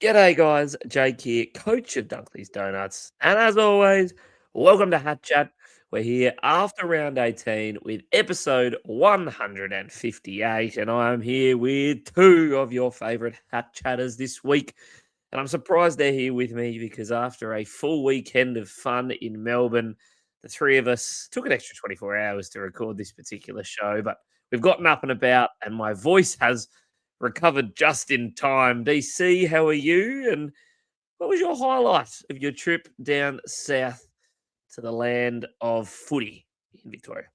G'day, guys. Jake here, coach of Dunkley's Donuts. And as always, welcome to Hat Chat. We're here after round 18 with episode 158. And I am here with two of your favorite Hat Chatters this week. And I'm surprised they're here with me because after a full weekend of fun in Melbourne, the three of us took an extra 24 hours to record this particular show. But we've gotten up and about, and my voice has recovered just in time. DC, how are you? And what was your highlight of your trip down south to the land of footy in Victoria?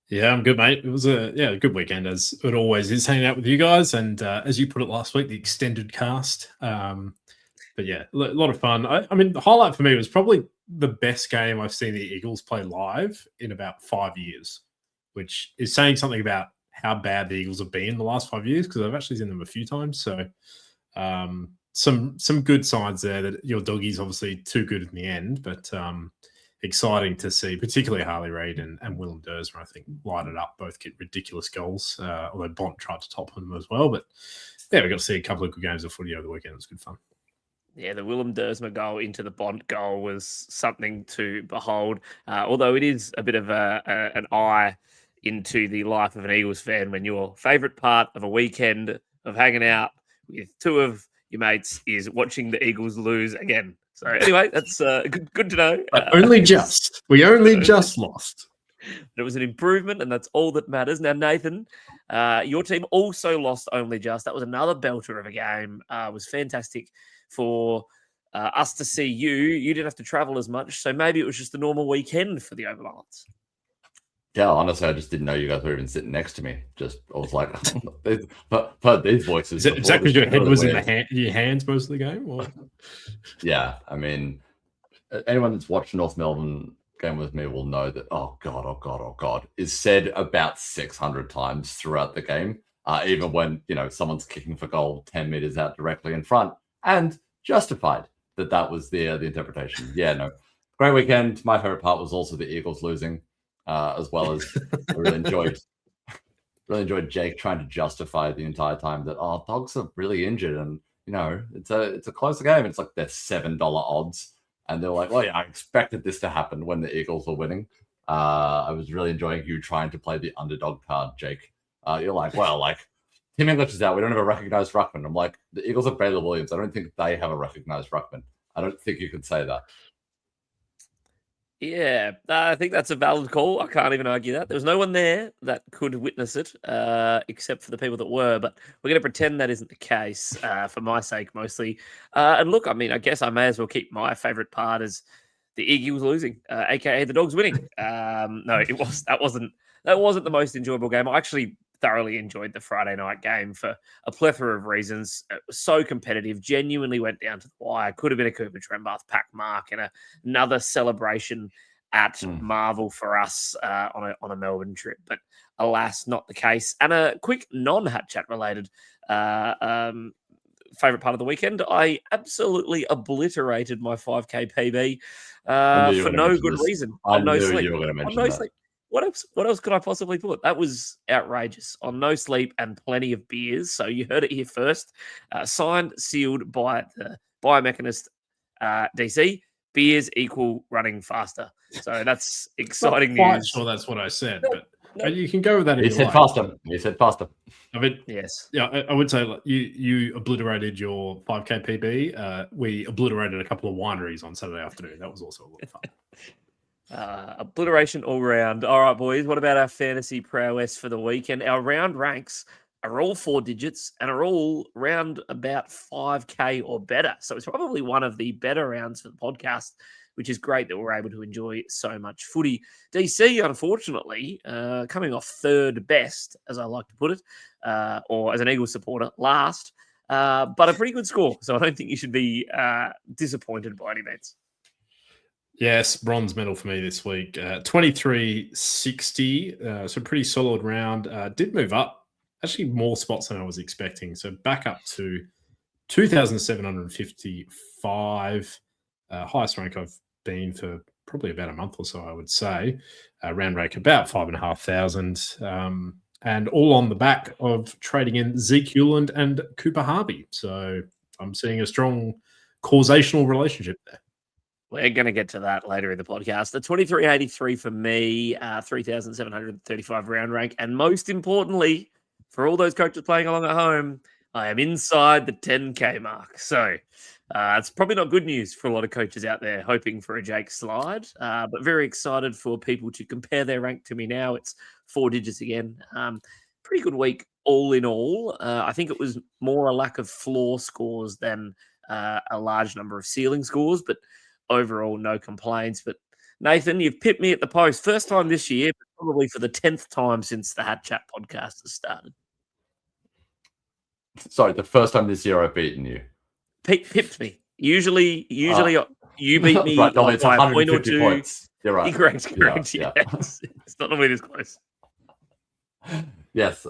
Yeah, I'm good, mate. It was a good weekend, as it always is, hanging out with you guys. And as you put it last week, the extended cast. But yeah, a lot of fun. I mean, the highlight for me was probably the best game I've seen the Eagles play live in about 5 years, which is saying something about how bad the Eagles have been in the last 5 years, because I've actually seen them a few times. So some good signs there that your doggies obviously too good in the end, but exciting to see, particularly Harley Reid and Willem Dersma, I think, light it up. Both get ridiculous goals, although Bont tried to top them as well. But yeah, we got to see a couple of good games of footy over the weekend. It was good fun. Yeah, the Willem Dersma goal into the Bont goal was something to behold, although it is a bit of an eye into the life of an Eagles fan when your favourite part of a weekend of hanging out with two of your mates is watching the Eagles lose again. So anyway, that's good to know. We only just lost. It was an improvement, and that's all that matters. Now, Nathan, your team also lost only just. That was another belter of a game. It was fantastic for us to see you. You didn't have to travel as much, so maybe it was just a normal weekend for the Overlords. Yeah, honestly, I just didn't know you guys were even sitting next to me. I was like, but these voices. Is that because your head was in your hands most of the game? Or? Yeah, I mean, anyone that's watched North Melbourne game with me will know that oh god is said about 600 times throughout the game, even when someone's kicking for goal 10 meters out directly in front, and justified that was the interpretation. Yeah, no, great weekend. My favorite part was also the Eagles losing. As well as I really enjoyed Jake trying to justify the entire time that dogs are really injured, and it's a closer game. It's like they're $7 odds, and they're like, well, yeah, I expected this to happen when the Eagles were winning. I was really enjoying you trying to play the underdog card, Jake. You're like, well, like Tim English is out. We don't have a recognized ruckman. I'm like, the Eagles have Baylor Williams. I don't think they have a recognized ruckman. I don't think you could say that. Yeah, I think that's a valid call. I can't even argue that. There was no one there that could witness it, except for the people that were. But we're going to pretend that isn't the case for my sake, mostly. And look, I mean, I guess I may as well keep my favourite part as the Eagles losing, aka the Dogs winning. No, that wasn't the most enjoyable game. I actually thoroughly enjoyed the Friday night game for a plethora of reasons. It was so competitive, genuinely went down to the wire. Could have been a Cooper Trembath pack mark and another celebration at Marvel for us on a Melbourne trip. But alas, not the case. And a quick non-Hat Chat related favorite part of the weekend, I absolutely obliterated my 5K PB for no good reason. On no sleep. What else could I possibly put? That was outrageous. On no sleep and plenty of beers. So you heard it here first. Signed, sealed by the biomechanist DC. Beers equal running faster. So that's exciting news. I'm sure that's what I said, but you can go with that. He said faster. I mean, yes. Yeah, I would say you obliterated your 5K PB. We obliterated a couple of wineries on Saturday afternoon. That was also a lot of fun. Obliteration all round. All right, boys. What about our fantasy prowess for the weekend? Our round ranks are all 4 digits and are all round about 5K or better. So it's probably one of the better rounds for the podcast, which is great that we're able to enjoy so much footy. DC, unfortunately, coming off third best, as I like to put it, or as an Eagles supporter, last, but a pretty good score. So I don't think you should be disappointed by any means. Yes, bronze medal for me this week. 23.60, so pretty solid round. Did move up, actually more spots than I was expecting. So back up to 2,755, highest rank I've been for probably about a month or so, I would say. Round rank about 5,500, and all on the back of trading in Zeke Hewland and Cooper Harvey. So I'm seeing a strong causational relationship there. We're going to get to that later in the podcast. The 2383 for me, 3,735 round rank. And most importantly, for all those coaches playing along at home, I am inside the 10K mark. So it's probably not good news for a lot of coaches out there hoping for a Jake slide, but very excited for people to compare their rank to me now. It's 4 digits again. Pretty good week all in all. I think it was more a lack of floor scores than a large number of ceiling scores, but overall, no complaints. But Nathan, you've pipped me at the post. First time this year, but probably for the 10th time since the Hat Chat podcast has started. Sorry, the first time this year I've beaten you. Pipped me. Usually you beat me right, by a point or two. Points. You're right. Correct. Yeah. Yes. It's not normally this close. Yes,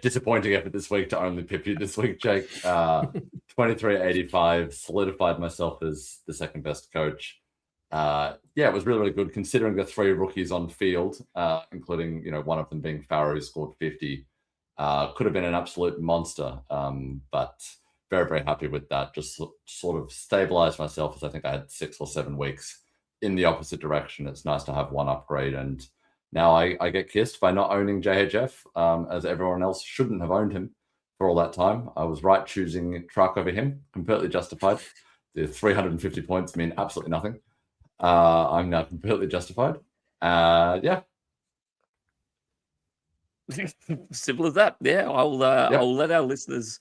disappointing effort this week to only pip you this week, Jake. 2385, solidified myself as the second best coach. It was really, really good considering the 3 rookies on field, including one of them being Farrow, who scored 50. Could have been an absolute monster, but very, very happy with that. Just sort of stabilized myself, as I think I had 6 or 7 weeks in the opposite direction. It's nice to have one upgrade, and now I get kissed by not owning JHF, as everyone else shouldn't have owned him for all that time. I was right choosing Truck over him, completely justified. The 350 points mean absolutely nothing. I'm now completely justified. Simple as that. Yeah, I'll let our listeners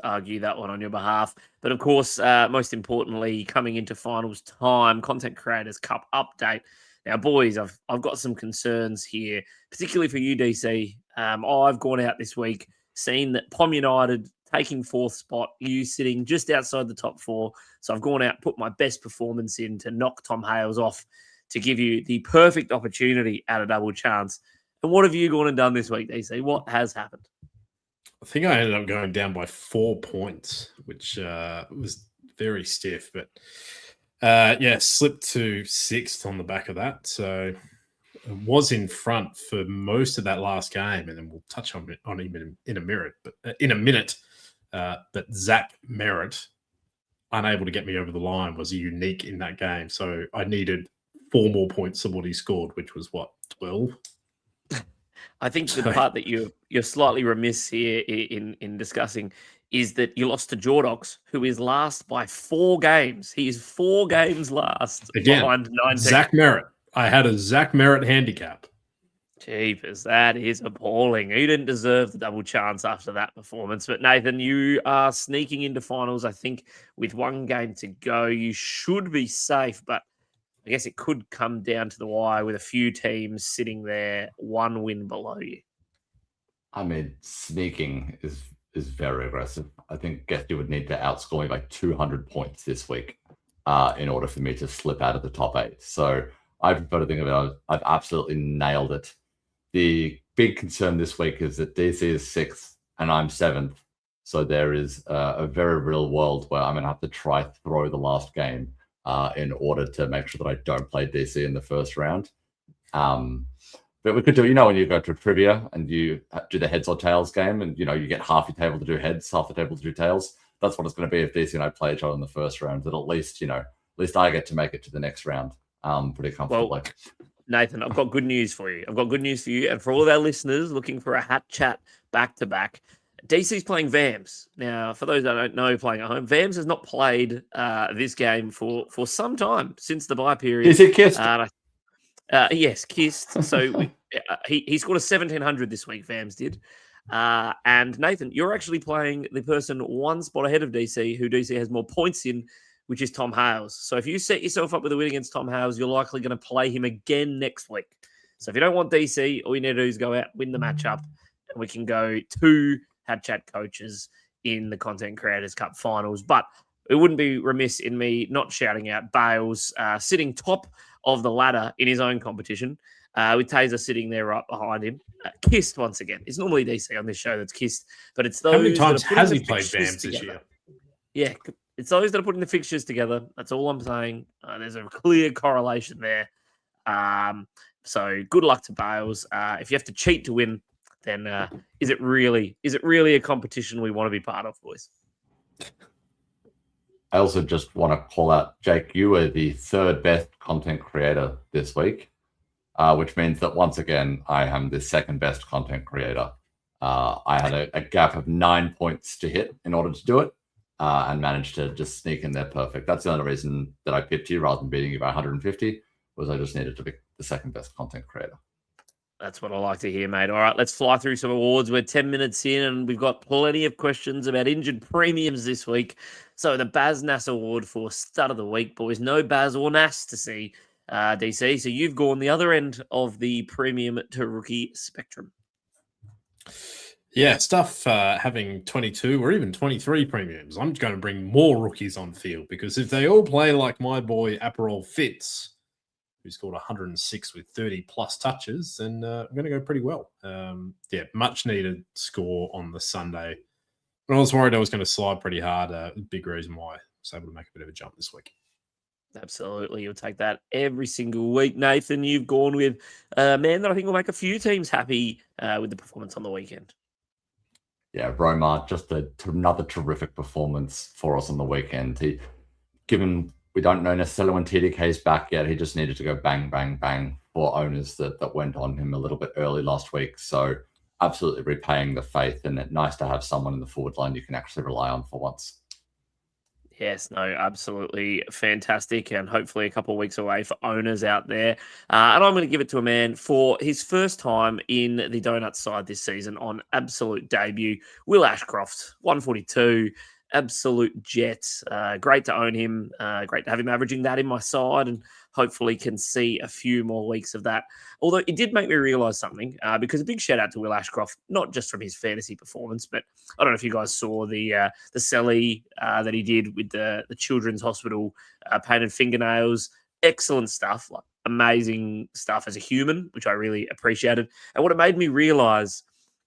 argue that one on your behalf. But of course, most importantly, coming into finals time, Content Creators Cup update. Now, boys, I've got some concerns here, particularly for you, DC. I've gone out this week, seen that Pom United taking 4th spot, you sitting just outside the top 4. So I've gone out, put my best performance in to knock Tom Hales off to give you the perfect opportunity at a double chance. And what have you gone and done this week, DC? What has happened? I think I ended up going down by 4 points, which was very stiff, but slipped to 6th on the back of that. So I was in front for most of that last game, and then we'll touch on him in a minute. But Zach Merritt, unable to get me over the line, was unique in that game. So I needed 4 more points than what he scored, which was 12. I think the part that you're slightly remiss here in discussing is that you lost to Jordox, who is last by 4 games. He is 4 games last behind 19. Zach Merritt. I had a Zach Merritt handicap. Jeepers, that is appalling. You didn't deserve the double chance after that performance. But Nathan, you are sneaking into finals, I think, with 1 game to go. You should be safe, but I guess it could come down to the wire with a few teams sitting there 1 win below you. I mean, sneaking is very aggressive. I think Guesty would need to outscore me by 200 points this week in order for me to slip out of the top 8. So I prefer to think of it, I've absolutely nailed it. The big concern this week is that DC is 6th and I'm 7th. So there is a very real world where I'm going to have to try throw the last game in order to make sure that I don't play DC in the first round. But we could do, when you go to a trivia and you do the heads or tails game and, you get half your table to do heads, half the table to do tails. That's what it's going to be if DC and I play each other in the first round. That at least I get to make it to the next round pretty comfortably. Well, Nathan, I've got good news for you. And for all of our listeners looking for a Hat Chat back-to-back, DC's playing VAMS. Now, for those that don't know, playing at home, VAMS has not played this game for some time, since the bye period. Is it kissed? Yes, kissed. So he scored a 1,700 this week, VAMS did. And Nathan, you're actually playing the person 1 spot ahead of DC, who DC has more points in, which is Tom Hales. So if you set yourself up with a win against Tom Hales, you're likely going to play him again next week. So if you don't want DC, all you need to do is go out, win the matchup, and we can go 2 Hat Chat coaches in the Content Creators Cup finals. But it wouldn't be remiss in me not shouting out Bales, sitting top of the ladder in his own competition, with Taser sitting there right behind him. Kissed once again. It's normally DC on this show that's kissed, but it's those. How many times that are has he played VAMS this year? Yeah, it's those that are putting the fixtures together. That's all I'm saying. There's a clear correlation there. So good luck to Bales. If you have to cheat to win, then is it really a competition we want to be part of, boys? I also just want to call out, Jake, you were the third best content creator this week, which means that once again, I am the second best content creator. I had a gap of 9 points to hit in order to do it, and managed to just sneak in there perfect. That's the only reason that I pipped you rather than beating you by 150, was I just needed to be the second best content creator. That's what I like to hear, mate. All right, let's fly through some awards. We're 10 minutes in, and we've got plenty of questions about injured premiums this week. So the Baz Nass Award for Stud of the Week, boys. No Baz or Nass to see, DC. So you've gone the other end of the premium to rookie spectrum. Yeah, stuff having 22 or even 23 premiums. I'm going to bring more rookies on field, because if they all play like my boy Aperol Fitz, who scored 106 with 30 plus touches, then I'm going to go pretty well. Yeah, much needed score on the Sunday. But I was worried I was going to slide pretty hard. Big reason why I was able to make a bit of a jump this week. Absolutely. You'll take that every single week. Nathan, you've gone with a man that I think will make a few teams happy with the performance on the weekend. Yeah, Roma, just another terrific performance for us on the weekend. Given we don't know necessarily when TDK's back yet, he just needed to go bang, bang, bang for owners that went on him a little bit early last week. So absolutely repaying the faith, and it's nice to have someone in the forward line you can actually rely on for once. Yes, no, absolutely fantastic, and hopefully a couple of weeks away for owners out there. And I'm going to give it to a man for his first time in the Donuts side this season on absolute debut. Will Ashcroft, 142, absolute jet. Great to own him. Great to have him averaging that in my side, and hopefully can see a few more weeks of that. Although it did make me realise something, because a big shout out to Will Ashcroft, not just from his fantasy performance, but I don't know if you guys saw the celly that he did with the Children's Hospital painted fingernails. Excellent stuff, like amazing stuff as a human, which I really appreciated. And what it made me realise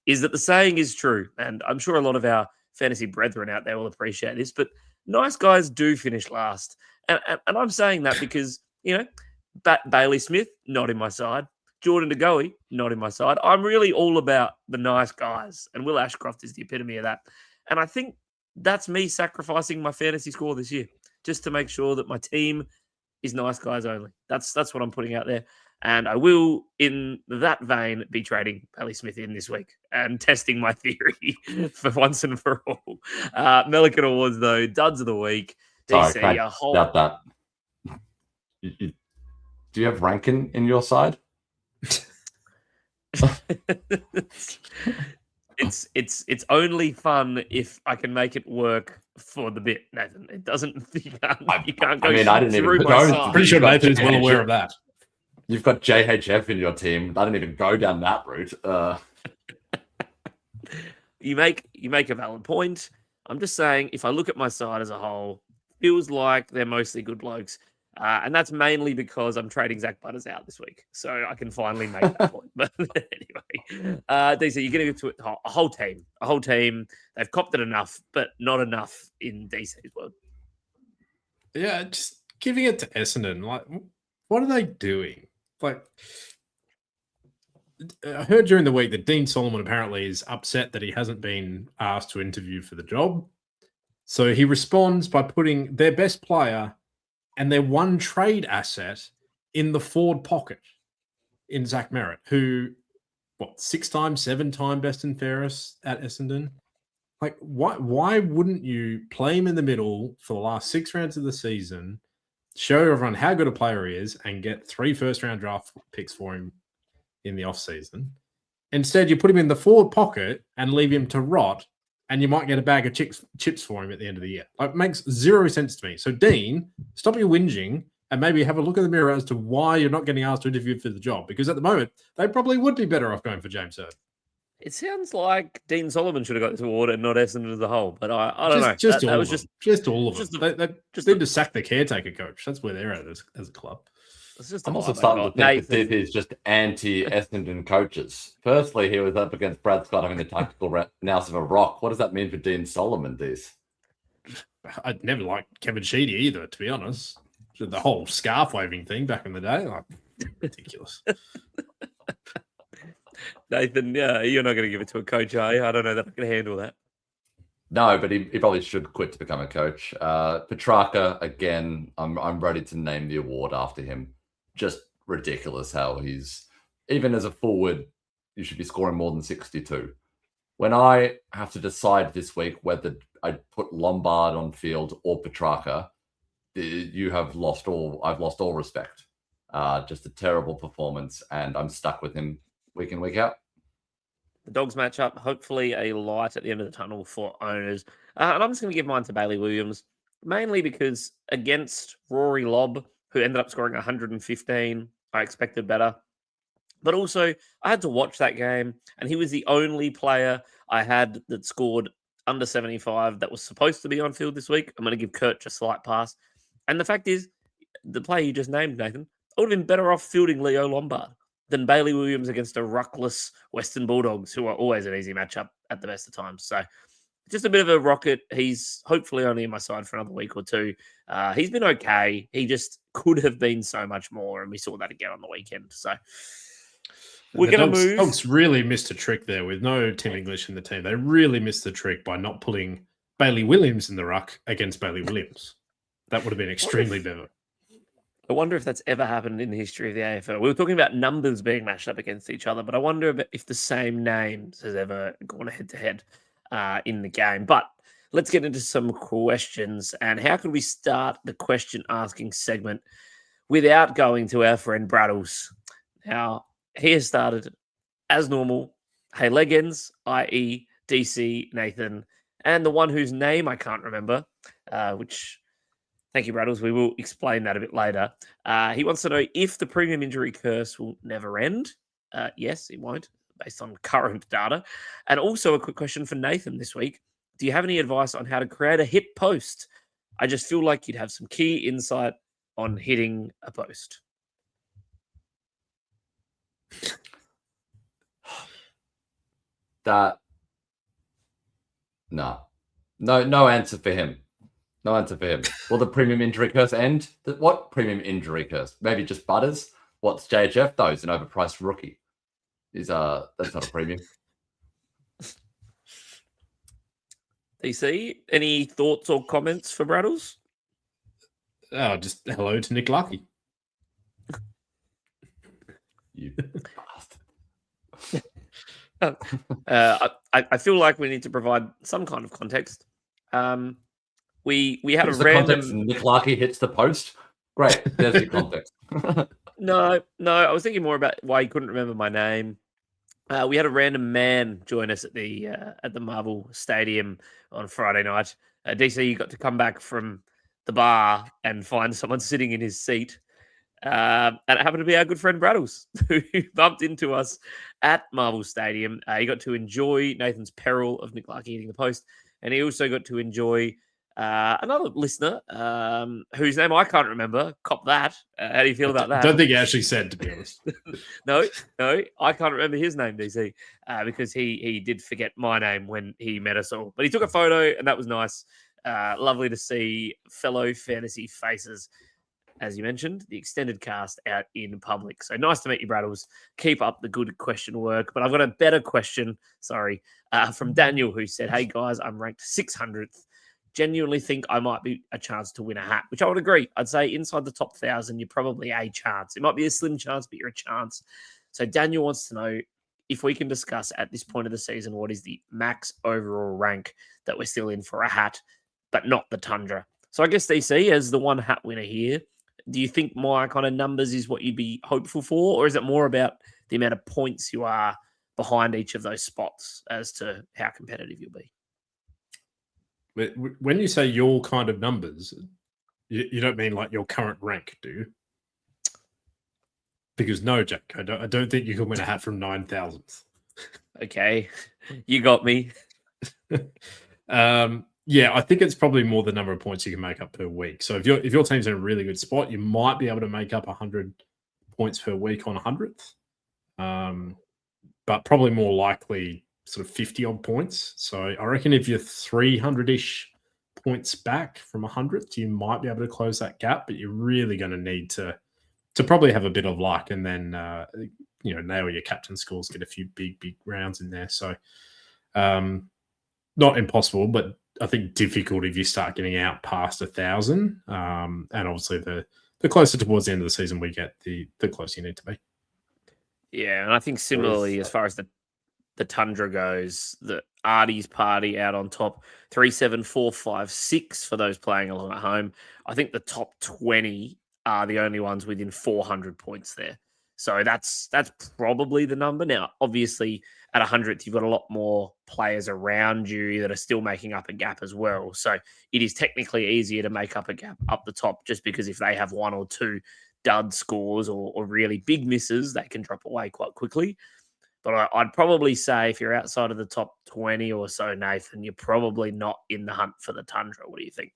is that the saying is true, and I'm sure a lot of our fantasy brethren out there will appreciate this, but nice guys do finish last. And I'm saying that because, you know, Bailey Smith, not in my side. Jordan DeGoey, not in my side. I'm really all about the nice guys, and Will Ashcroft is the epitome of that. And I think that's me sacrificing my fantasy score this year, just to make sure that my team is nice guys only. That's what I'm putting out there. And I will, in that vein, be trading Bailey Smith in this week and testing my theory for once and for all. Melican Awards, though, duds of the week. DC, Sorry, about that. Do you have Rankin in your side? It's only fun if I can make it work for the bit, Nathan. It doesn't. You can't go. I mean, I didn't even through my go. side. Pretty sure Nathan is well aware of that. You've got JHF in your team. I didn't even go down that route. You make a valid point. I'm just saying, if I look at my side as a whole, feels like they're mostly good blokes. And that's mainly because I'm trading Zak Butters out this week. So I can finally make that point. But anyway, DC, you're going to get to it, a whole team. A whole team. They've copped it enough, but not enough in DC's world. Yeah, just giving it to Essendon. Like, what are they doing? Like, I heard during the week that Dean Solomon apparently is upset that he hasn't been asked to interview for the job. So he responds by putting their best player and their one trade asset in the forward pocket in Zach Merritt, who, 6-time, 7-time best and fairest at Essendon? Like, why wouldn't you play him in the middle for the last 6 rounds of the season, show everyone how good a player he is, and get 3 first-round draft picks for him in the offseason? Instead, you put him in the forward pocket and leave him to rot, and you might get a bag of chips for him at the end of the year. It makes zero sense to me. So, Dean, stop your whinging and maybe have a look in the mirror as to why you're not getting asked to interview for the job. Because at the moment, they probably would be better off going for James Hird. It sounds like Dean Solomon should have got this award and not Essendon as a whole. But I don't know. Just all of them. They just need to sack the caretaker coach. That's where they're at as a club. I'm also starting to think that this is just anti-Essendon coaches. Firstly, he was up against Brad Scott having the tactical nous of a rock. What does that mean for Dean Solomon, Dees? I'd never liked Kevin Sheedy either, to be honest. The whole scarf waving thing back in the day, ridiculous. Nathan, you're not going to give it to a coach, are you? I don't know that I can handle that. No, but he probably should quit to become a coach. Petrarca, again, I'm ready to name the award after him. Just ridiculous how he's, even as a forward, you should be scoring more than 62. When I have to decide this week whether I put Lombard on field or Petrarca, I've lost all respect. Just a terrible performance, and I'm stuck with him week in, week out. The Dogs match up, hopefully a light at the end of the tunnel for owners. And I'm just going to give mine to Bailey Williams, mainly because against Rory Lobb, who ended up scoring 115, I expected better. But also, I had to watch that game, and he was the only player I had that scored under 75 that was supposed to be on field this week. I'm going to give Kurt a slight pass. And the fact is, the player you just named, Nathan, I would have been better off fielding Leo Lombard than Bailey Williams against a ruckless Western Bulldogs, who are always an easy matchup at the best of times. So just a bit of a rocket. He's hopefully only in my side for another week or two. He's been okay. He just could have been so much more, and we saw that again on the weekend. So we're going to move. Dogs really missed a trick there with no Tim English in the team. They really missed the trick by not putting Bailey Williams in the ruck against Bailey Williams. That would have been extremely better. I wonder if that's ever happened in the history of the AFL. We were talking about numbers being matched up against each other, but I wonder if the same names has ever gone head-to-head in the game. But let's get into some questions. And how can we start the question-asking segment without going to our friend Braddles? Now, he has started, as normal, Hey Legends, i.e. DC, Nathan, and the one whose name I can't remember, which... Thank you, Braddles. We will explain that a bit later. He wants to know if the premium injury curse will never end. Yes, it won't, based on current data. And also a quick question for Nathan this week. Do you have any advice on how to create a hit post? I just feel like you'd have some key insight on hitting a post. No answer for him. No answer for him. Will the premium injury curse end? What premium injury curse? Maybe just Butters? What's JHF? No, he's an overpriced rookie. That's not a premium. DC, any thoughts or comments for Braddles? Oh, just hello to Nick Lucky. You bastard. I feel like we need to provide some kind of context. We had a random... Nick Larkey hits the post. Great. There's the context. No. I was thinking more about why he couldn't remember my name. We had a random man join us at the Marvel Stadium on Friday night. DC, you got to come back from the bar and find someone sitting in his seat. And it happened to be our good friend Braddles, who bumped into us at Marvel Stadium. He got to enjoy Nathan's peril of Nick Larkey hitting the post. And he also got to enjoy another listener whose name I can't remember. Cop that. How do you feel about that? I don't think he actually said, to be honest. No, I can't remember his name, DC, because he did forget my name when he met us all. But he took a photo, and that was nice. Lovely to see fellow fantasy faces, as you mentioned, the extended cast out in public. So nice to meet you, Braddles. Keep up the good question work. But I've got a better question, from Daniel, who said, hey, guys, I'm ranked 600th. Genuinely think I might be a chance to win a hat, which I would agree. I'd say inside the top 1,000, you're probably a chance. It might be a slim chance, but you're a chance. So Daniel wants to know if we can discuss at this point of the season what is the max overall rank that we're still in for a hat, but not the Tundra. So I guess DC, as the one hat winner here, do you think my kind of numbers is what you'd be hopeful for, or is it more about the amount of points you are behind each of those spots as to how competitive you'll be? When you say your kind of numbers, you don't mean like your current rank, do you? Because no, Jack, I don't think you can win a hat from 9,000th. Okay, you got me. Yeah, I think it's probably more the number of points you can make up per week. So if your team's in a really good spot, you might be able to make up 100 points per week on 100th, but probably more likely sort of 50 odd points. So I reckon if you're 300-ish points back from 100th, you might be able to close that gap, but you're really going to need to probably have a bit of luck and then nail your captain scores, get a few big rounds in there. So not impossible, but I think, difficult if you start getting out past 1,000. And obviously, the closer towards the end of the season we get, the closer you need to be. Yeah, and I think similarly, as far as the Tundra goes, the Artie's party out on top, 3, 7, 4, 5, 6 for those playing along at home. I think the top 20 are the only ones within 400 points there. So that's probably the number. Now, obviously, at 100th, you've got a lot more players around you that are still making up a gap as well. So it is technically easier to make up a gap up the top, just because if they have one or two dud scores or really big misses, they can drop away quite quickly. But I'd probably say if you're outside of the top 20 or so, Nathan, you're probably not in the hunt for the Tundra. What do you think?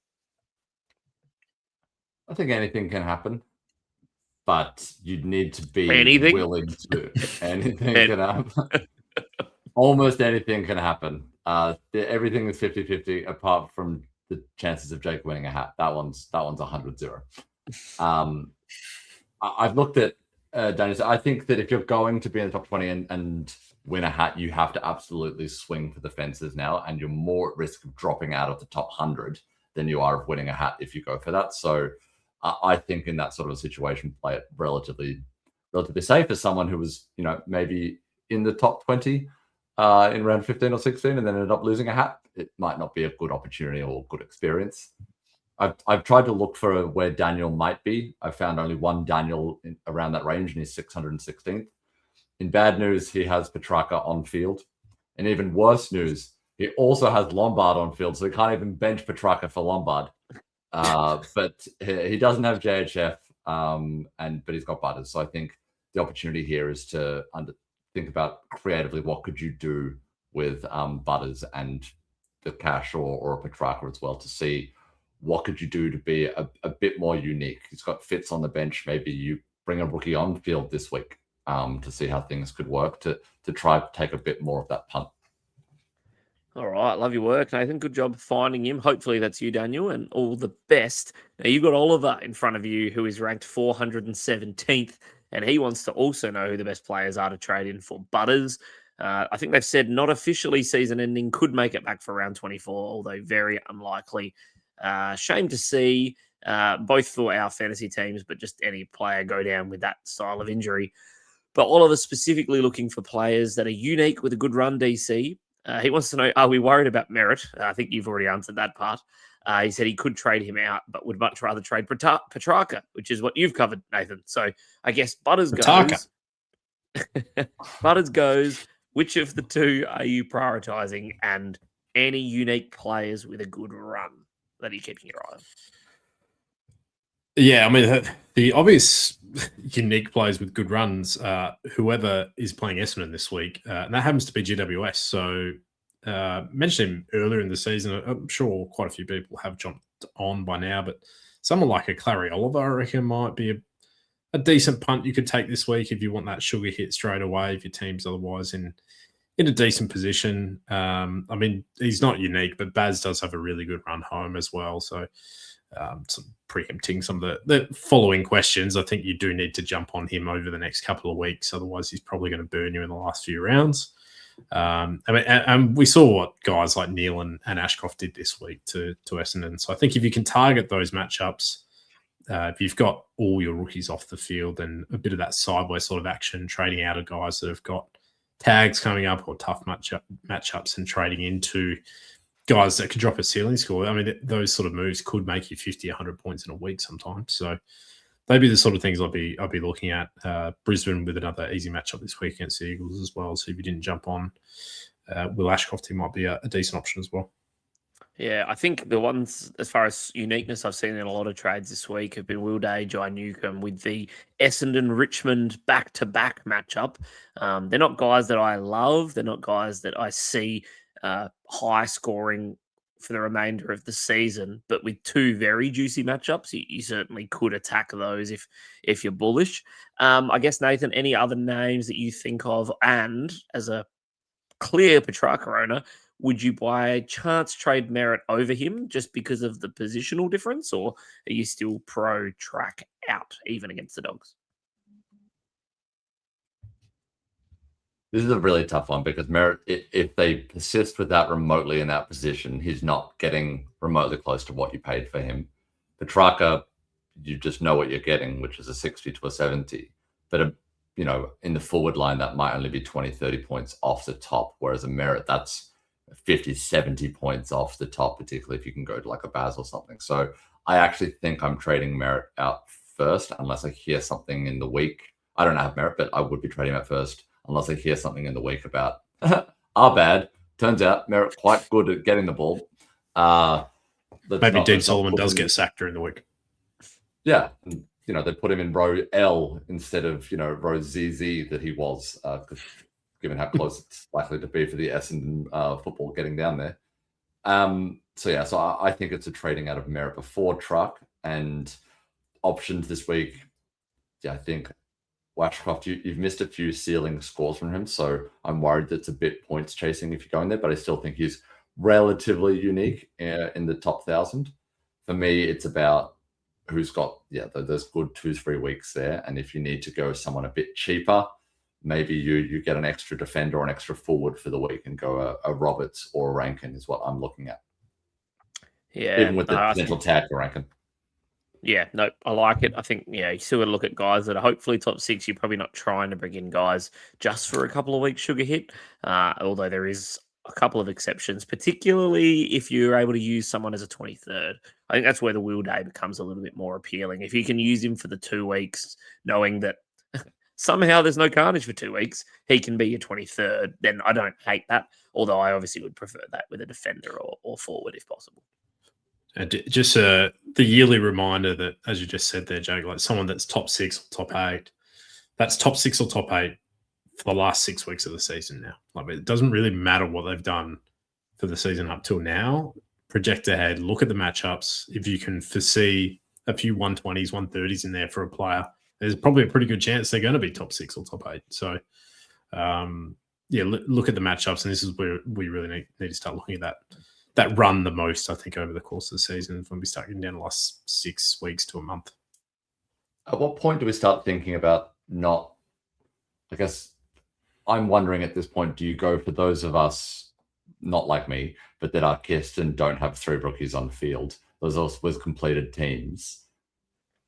I think anything can happen, but you'd need to be willing to. Anything can happen. Almost anything can happen. Everything is 50-50 apart from the chances of Jake winning a hat. That one's 100-0. I've looked at Daniel. I think that if you're going to be in the top 20 and win a hat, you have to absolutely swing for the fences now, and you're more at risk of dropping out of the top 100 than you are of winning a hat if you go for that. So I think in that sort of a situation, play it relatively safe as someone who was, maybe in the top 20 in round 15 or 16 and then ended up losing a hat. It might not be a good opportunity or good experience. I've tried to look for where Daniel might be. I've found only one Daniel around that range, and he's 616th. In bad news, he has Petrarca on field. And even worse news, he also has Lombard on field, so he can't even bench Petrarca for Lombard. But he doesn't have JHF, but he's got Butters. So I think the opportunity here is to think about creatively what could you do with Butters and the cash or a Petrarca as well, to see what could you do to be a bit more unique. He's got Fitz on the bench. Maybe you bring a rookie on field this week to see how things could work to try to take a bit more of that punt. All right. Love your work, Nathan. Good job finding him. Hopefully that's you, Daniel, and all the best. Now, you've got Oliver in front of you, who is ranked 417th, and he wants to also know who the best players are to trade in for Butters. I think they've said not officially season ending, could make it back for round 24, although very unlikely. Shame to see both for our fantasy teams, but just any player go down with that style of injury. But Oliver's specifically looking for players that are unique with a good run, DC. He wants to know, are we worried about Merritt? I think you've already answered that part. He said he could trade him out, but would much rather trade Petrarca, which is what you've covered, Nathan. So I guess Butters goes. Butters goes. Which of the two are you prioritizing, and any unique players with a good run that you're keeping your eye on? Yeah, I mean, the obvious unique players with good runs, whoever is playing Essendon this week, and that happens to be GWS. So mentioned him earlier in the season. I'm sure quite a few people have jumped on by now, but someone like a Clary Oliver, I reckon, might be a decent punt you could take this week if you want that sugar hit straight away, if your team's otherwise in a decent position. I mean, he's not unique, but Baz does have a really good run home as well. So preempting some of the following questions, I think you do need to jump on him over the next couple of weeks. Otherwise, he's probably going to burn you in the last few rounds. And we saw what guys like Neil and Ashcroft did this week to Essendon. So I think if you can target those matchups, if you've got all your rookies off the field and a bit of that sideways sort of action, trading out of guys that have got tags coming up or tough matchups and trading into guys that can drop a ceiling score. I mean, those sort of moves could make you 50, 100 points in a week sometimes. So they'd be the sort of things I'll be looking at. Brisbane with another easy matchup this week against the Eagles as well. So if you didn't jump on Will Ashcroft, he might be a decent option as well. Yeah, I think the ones, as far as uniqueness, I've seen in a lot of trades this week have been Will Day, Jai Newcomb with the Essendon-Richmond back-to-back matchup. They're not guys that I love. They're not guys that I see high scoring for the remainder of the season. But with two very juicy matchups, you certainly could attack those if you're bullish. I guess, Nathan, any other names that you think of? And as a clear Petrarca owner, would you by chance trade Merritt over him just because of the positional difference, or are you still pro track out even against the Dogs? This is a really tough one because Merritt, if they persist with that remotely in that position, he's not getting remotely close to what you paid for him. Petrarca, you just know what you're getting, which is a 60 to a 70. But, in the forward line, that might only be 20, 30 points off the top, whereas a Merritt, that's 50, 70 points off the top, particularly if you can go to like a Baz or something. So I actually think I'm trading Merritt out first, unless I hear something in the week. I don't have Merritt, but I would be trading out first, unless I hear something in the week about our bad. Turns out Merritt quite good at getting the ball. Maybe Dean Solomon does get sacked during the week. Yeah. They put him in row L instead of, row ZZ that he was, given how close it's likely to be for the Essendon football getting down there. So I think it's a trading out of Merritt before Truck, and options this week. Yeah, I think Watchcroft, you've missed a few ceiling scores from him, so I'm worried that's a bit points chasing if you're going there, but I still think he's relatively unique in the top 1,000. For me, it's about who's got, those good 2-3 weeks there, and if you need to go someone a bit cheaper, maybe you get an extra defender or an extra forward for the week and go a Roberts or a Rankin is what I'm looking at. Yeah. Even with the potential tag for Rankin. Yeah, no, I like it. I think, you still got to look at guys that are hopefully top 6. You're probably not trying to bring in guys just for a couple of weeks sugar hit, although there is a couple of exceptions, particularly if you're able to use someone as a 23rd. I think that's where the wheel day becomes a little bit more appealing. If you can use him for the 2 weeks, knowing that somehow there's no carnage for 2 weeks, he can be your 23rd, then I don't hate that, although I obviously would prefer that with a defender or forward if possible. Just the yearly reminder that, as you just said there, Jake, like someone that's top 6 or top 8, that's top 6 or top 8 for the last 6 weeks of the season now. Like, it doesn't really matter what they've done for the season up till now. Project ahead, look at the matchups. If you can foresee a few 120s, 130s in there for a player, there's probably a pretty good chance they're going to be top 6 or top 8. So, look at the matchups, and this is where we really need to start looking at that run the most, I think, over the course of the season when we start getting down the last 6 weeks to a month. At what point do we start thinking about I guess I'm wondering at this point, do you go for those of us, not like me, but that are kissed and don't have 3 rookies on the field, those with completed teams?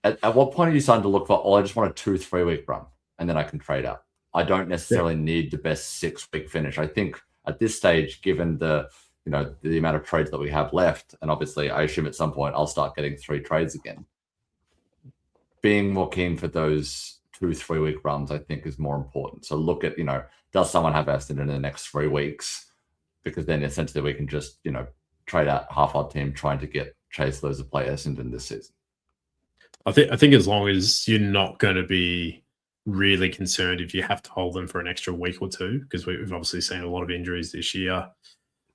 At what point are you starting to look for, I just want a 2-3 week run and then I can trade out? I don't necessarily need the best 6-week finish. I think at this stage, given the amount of trades that we have left, and obviously I assume at some point I'll start getting 3 trades again. Being more keen for those 2-3 week runs, I think, is more important. So look at, does someone have Essendon in the next 3 weeks? Because then essentially we can just, trade out half our team trying to chase those that play Essendon this season. I think as long as you're not going to be really concerned if you have to hold them for an extra week or 2, because we've obviously seen a lot of injuries this year.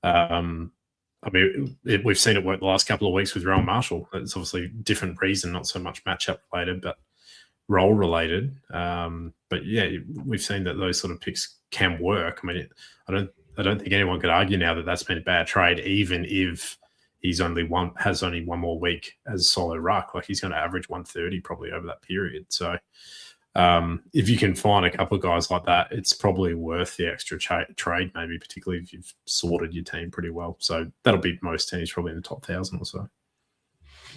We've seen it work the last couple of weeks with Rowan Marshall. It's obviously a different reason, not so much matchup related, but role related. But yeah, we've seen that those sort of picks can work. I mean, I don't think anyone could argue now that that's been a bad trade, even if he's has only one more week as solo ruck. Like, he's going to average 130 probably over that period. So if you can find a couple of guys like that, it's probably worth the extra trade, maybe, particularly if you've sorted your team pretty well. So that'll be most teams probably in the top 1,000 or so.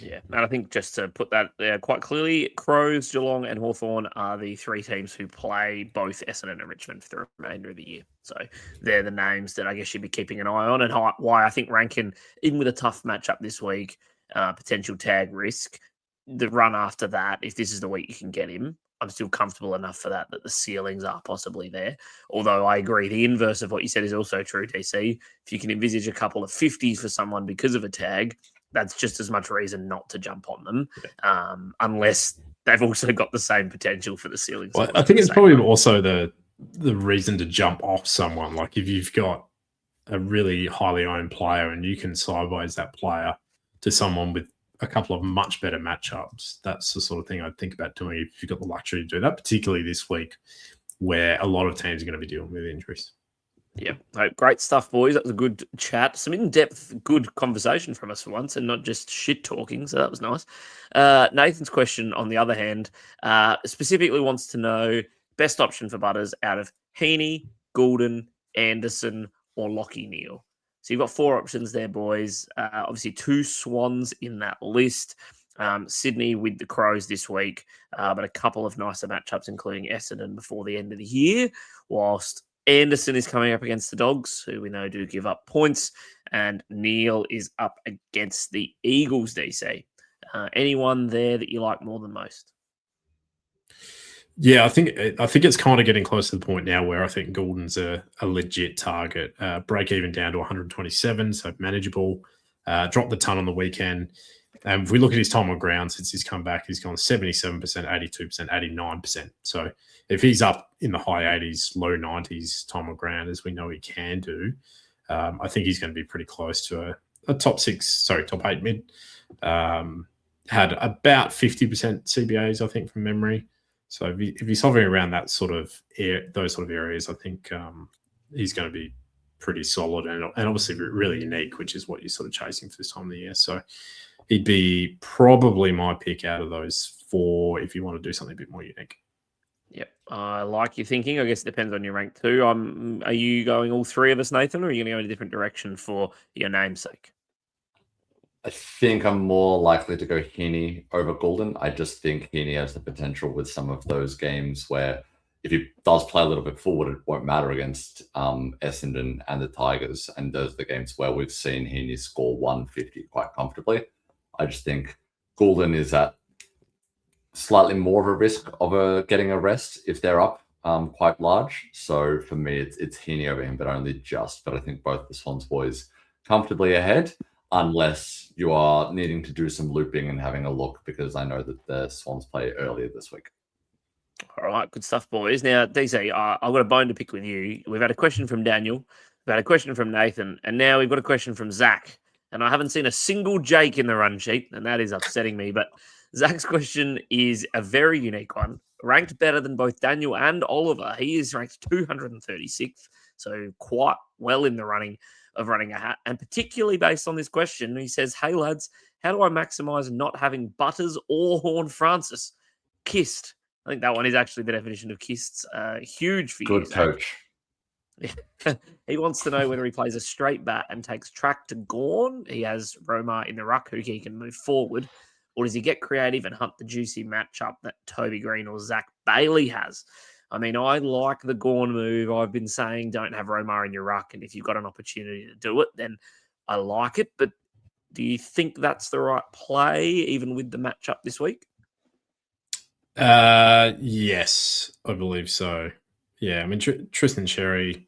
Yeah, and I think just to put that there quite clearly, Crows, Geelong and Hawthorn are the 3 teams who play both Essendon and Richmond for the remainder of the year. So they're the names that I guess you'd be keeping an eye on, and why I think Rankin, even with a tough matchup this week, potential tag risk, the run after that, if this is the week you can get him, I'm still comfortable enough for that the ceilings are possibly there. Although I agree, the inverse of what you said is also true, DC. If you can envisage a couple of 50s for someone because of a tag, that's just as much reason not to jump on them, unless they've also got the same potential for the ceilings. Well, I think it's probably also the reason to jump off someone. Like, if you've got a really highly owned player and you can sideways that player to someone with a couple of much better matchups, that's the sort of thing I'd think about doing if you've got the luxury to do that, particularly this week where a lot of teams are going to be dealing with injuries. Yeah, great stuff, boys. That was a good chat. Some in-depth, good conversation from us for once, and not just shit talking. So that was nice. Nathan's question, on the other hand, specifically wants to know best option for Butters out of Heaney, Goulden, Anderson, or Lockie Neal. So you've got 4 options there, boys. Obviously, 2 Swans in that list. Sydney with the Crows this week, but a couple of nicer matchups, including Essendon before the end of the year, whilst Anderson is coming up against the Dogs, who we know do give up points, and Neal is up against the Eagles, DC. Anyone there that you like more than most? Yeah, I think it's kind of getting close to the point now where I think Goulden's a legit target. Break even down to 127, so manageable. Dropped the ton on the weekend. If we look at his time on ground since he's come back, he's gone 77%, 82%, 89%. So if he's up in the high 80s, low 90s time on ground, as we know he can do, I think he's going to be pretty close to a top 8 mid. Had about 50% CBAs, I think, from memory. So if he's hovering around that sort of those sort of areas, I think he's going to be pretty solid and obviously really unique, which is what you're sort of chasing for this time of the year. So he'd be probably my pick out of those 4 if you want to do something a bit more unique. Yep, I like your thinking. I guess it depends on your rank too. Are you going all 3 of us, Nathan, or are you going to go in a different direction for your namesake? I think I'm more likely to go Heaney over Goulden. I just think Heaney has the potential with some of those games where if he does play a little bit forward, it won't matter against Essendon and the Tigers. And those are the games where we've seen Heaney score 150 quite comfortably. I just think Goulden is at slightly more of a risk of getting a rest if they're up quite large. So for me, it's Heaney over him, but only just. But I think both the Swans boys comfortably ahead, unless you are needing to do some looping and having a look, because I know that the Swans play earlier this week. All right, good stuff, boys. Now, DC, I've got a bone to pick with you. We've had a question from Daniel, we've had a question from Nathan, and now we've got a question from Zach. And I haven't seen a single Jake in the run sheet, and that is upsetting me. But Zach's question is a very unique one, ranked better than both Daniel and Oliver. He is ranked 236th, so quite well in the running of running a hat. And particularly based on this question, he says, hey, lads, how do I maximize not having Butters or Horne-Francis? Kissed. I think that one is actually the definition of kissed. Huge for you. Good coach. He wants to know whether he plays a straight bat and takes track to Gawn. He has Romar in the ruck who he can move forward. Or does he get creative and hunt the juicy matchup that Toby Green or Zach Bailey has? I mean, I like the Gawn move. I've been saying don't have Romar in your ruck. And if you've got an opportunity to do it, then I like it. But do you think that's the right play, even with the matchup this week? Yes, I believe so. Yeah, I mean, Tristan Sherry,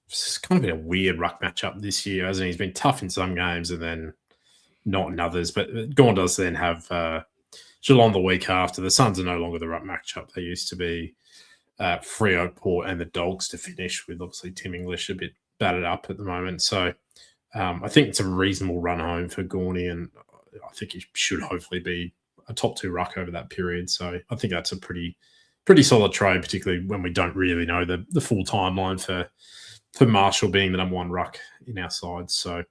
it's kind of been a weird ruck matchup this year, hasn't he? He's been tough in some games and then not in others. But Gawn does then have Geelong the week after. The Suns are no longer the ruck matchup. They used to be Freo, Port and the Dogs to finish, with obviously Tim English a bit battered up at the moment. So I think it's a reasonable run home for Gawny, and I think he should hopefully be a top 2 ruck over that period. So I think that's a pretty solid trade, particularly when we don't really know the full timeline for Marshall being the number 1 ruck in our side. So,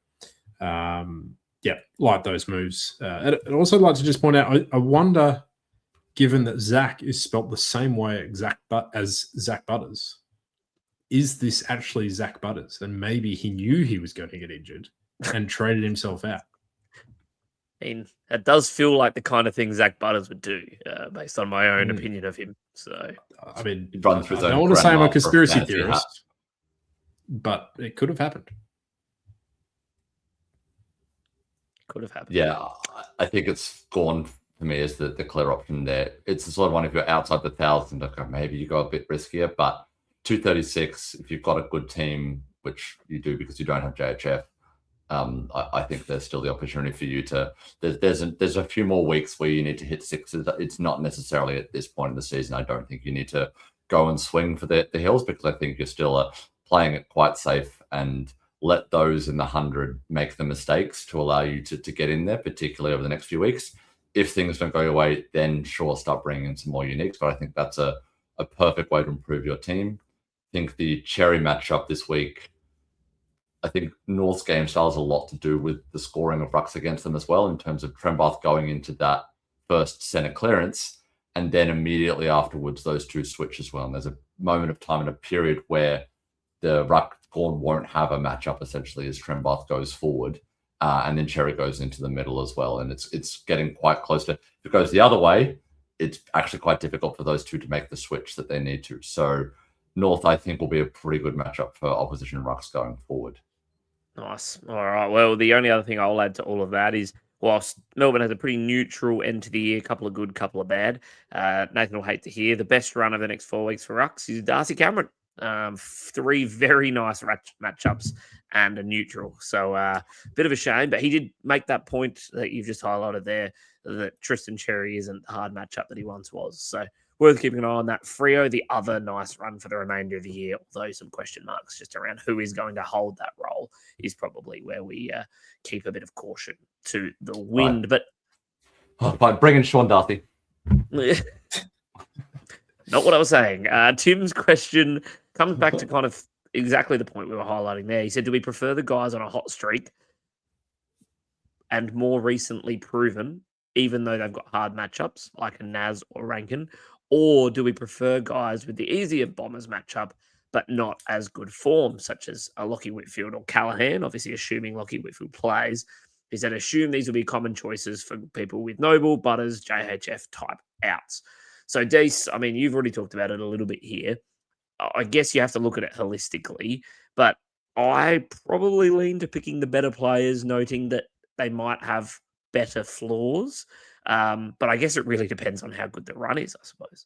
yeah, like those moves. I'd also like to just point out, I wonder, given that Zach is spelt the same way as Zak Butters, is this actually Zak Butters? And maybe he knew he was going to get injured and traded himself out. I mean, it does feel like the kind of thing Zak Butters would do, based on my own opinion of him. So, I mean, I Runs for his don't own want to say I'm a grandma for conspiracy fancy theorist, hat. but it could have happened. could have happened. Yeah, I think it's Gawn for me is the clear option there. It's the sort of one if you're outside the 1,000, okay, maybe you go a bit riskier, but 236, if you've got a good team, which you do because you don't have JHF, I think there's still the opportunity for you to. There's a few more weeks where you need to hit 6s. It's not necessarily at this point in the season. I don't think you need to go and swing for the hills, because I think you're still playing it quite safe and let those in the 100 make the mistakes to allow you to get in there, particularly over the next few weeks. If things don't go your way, then sure, start bringing in some more uniques. But I think that's a perfect way to improve your team. I think the Cherry matchup this week, I think North's game style has a lot to do with the scoring of rucks against them as well, in terms of Trembath going into that first centre clearance, and then immediately afterwards those 2 switch as well. And there's a moment of time in a period where the Ruck Gorn won't have a matchup essentially as Trembath goes forward. And then Cherry goes into the middle as well. And it's getting quite close to, if it goes the other way, it's actually quite difficult for those two to make the switch that they need to. So North, I think, will be a pretty good matchup for opposition Rucks going forward. Nice. All right. Well, the only other thing I'll add to all of that is, whilst Melbourne has a pretty neutral end to the year, couple of good, couple of bad, Nathan will hate to hear the best run of the next 4 weeks for Rucks is Darcy Cameron. 3 very nice matchups and a neutral. So bit of a shame, but he did make that point that you've just highlighted there, that Tristan Cherry isn't the hard matchup that he once was. So worth keeping an eye on that. Freo, the other nice run for the remainder of the year, although some question marks just around who is going to hold that role is probably where we keep a bit of caution to the wind. Right. But Fine, bring in Sean Darcy. Not what I was saying. Tim's question comes back to kind of exactly the point we were highlighting there. He said, do we prefer the guys on a hot streak and more recently proven, even though they've got hard matchups like a Naz or Rankin, or do we prefer guys with the easier Bombers matchup but not as good form, such as a Lockie Whitfield or Callahan, obviously assuming Lockie Whitfield plays? He said, assume these will be common choices for people with Noble, Butters, JHF type outs. So, Deese, I mean, you've already talked about it a little bit here. I guess you have to look at it holistically, but I probably lean to picking the better players, noting that they might have better flaws. But I guess it really depends on how good the run is, I suppose.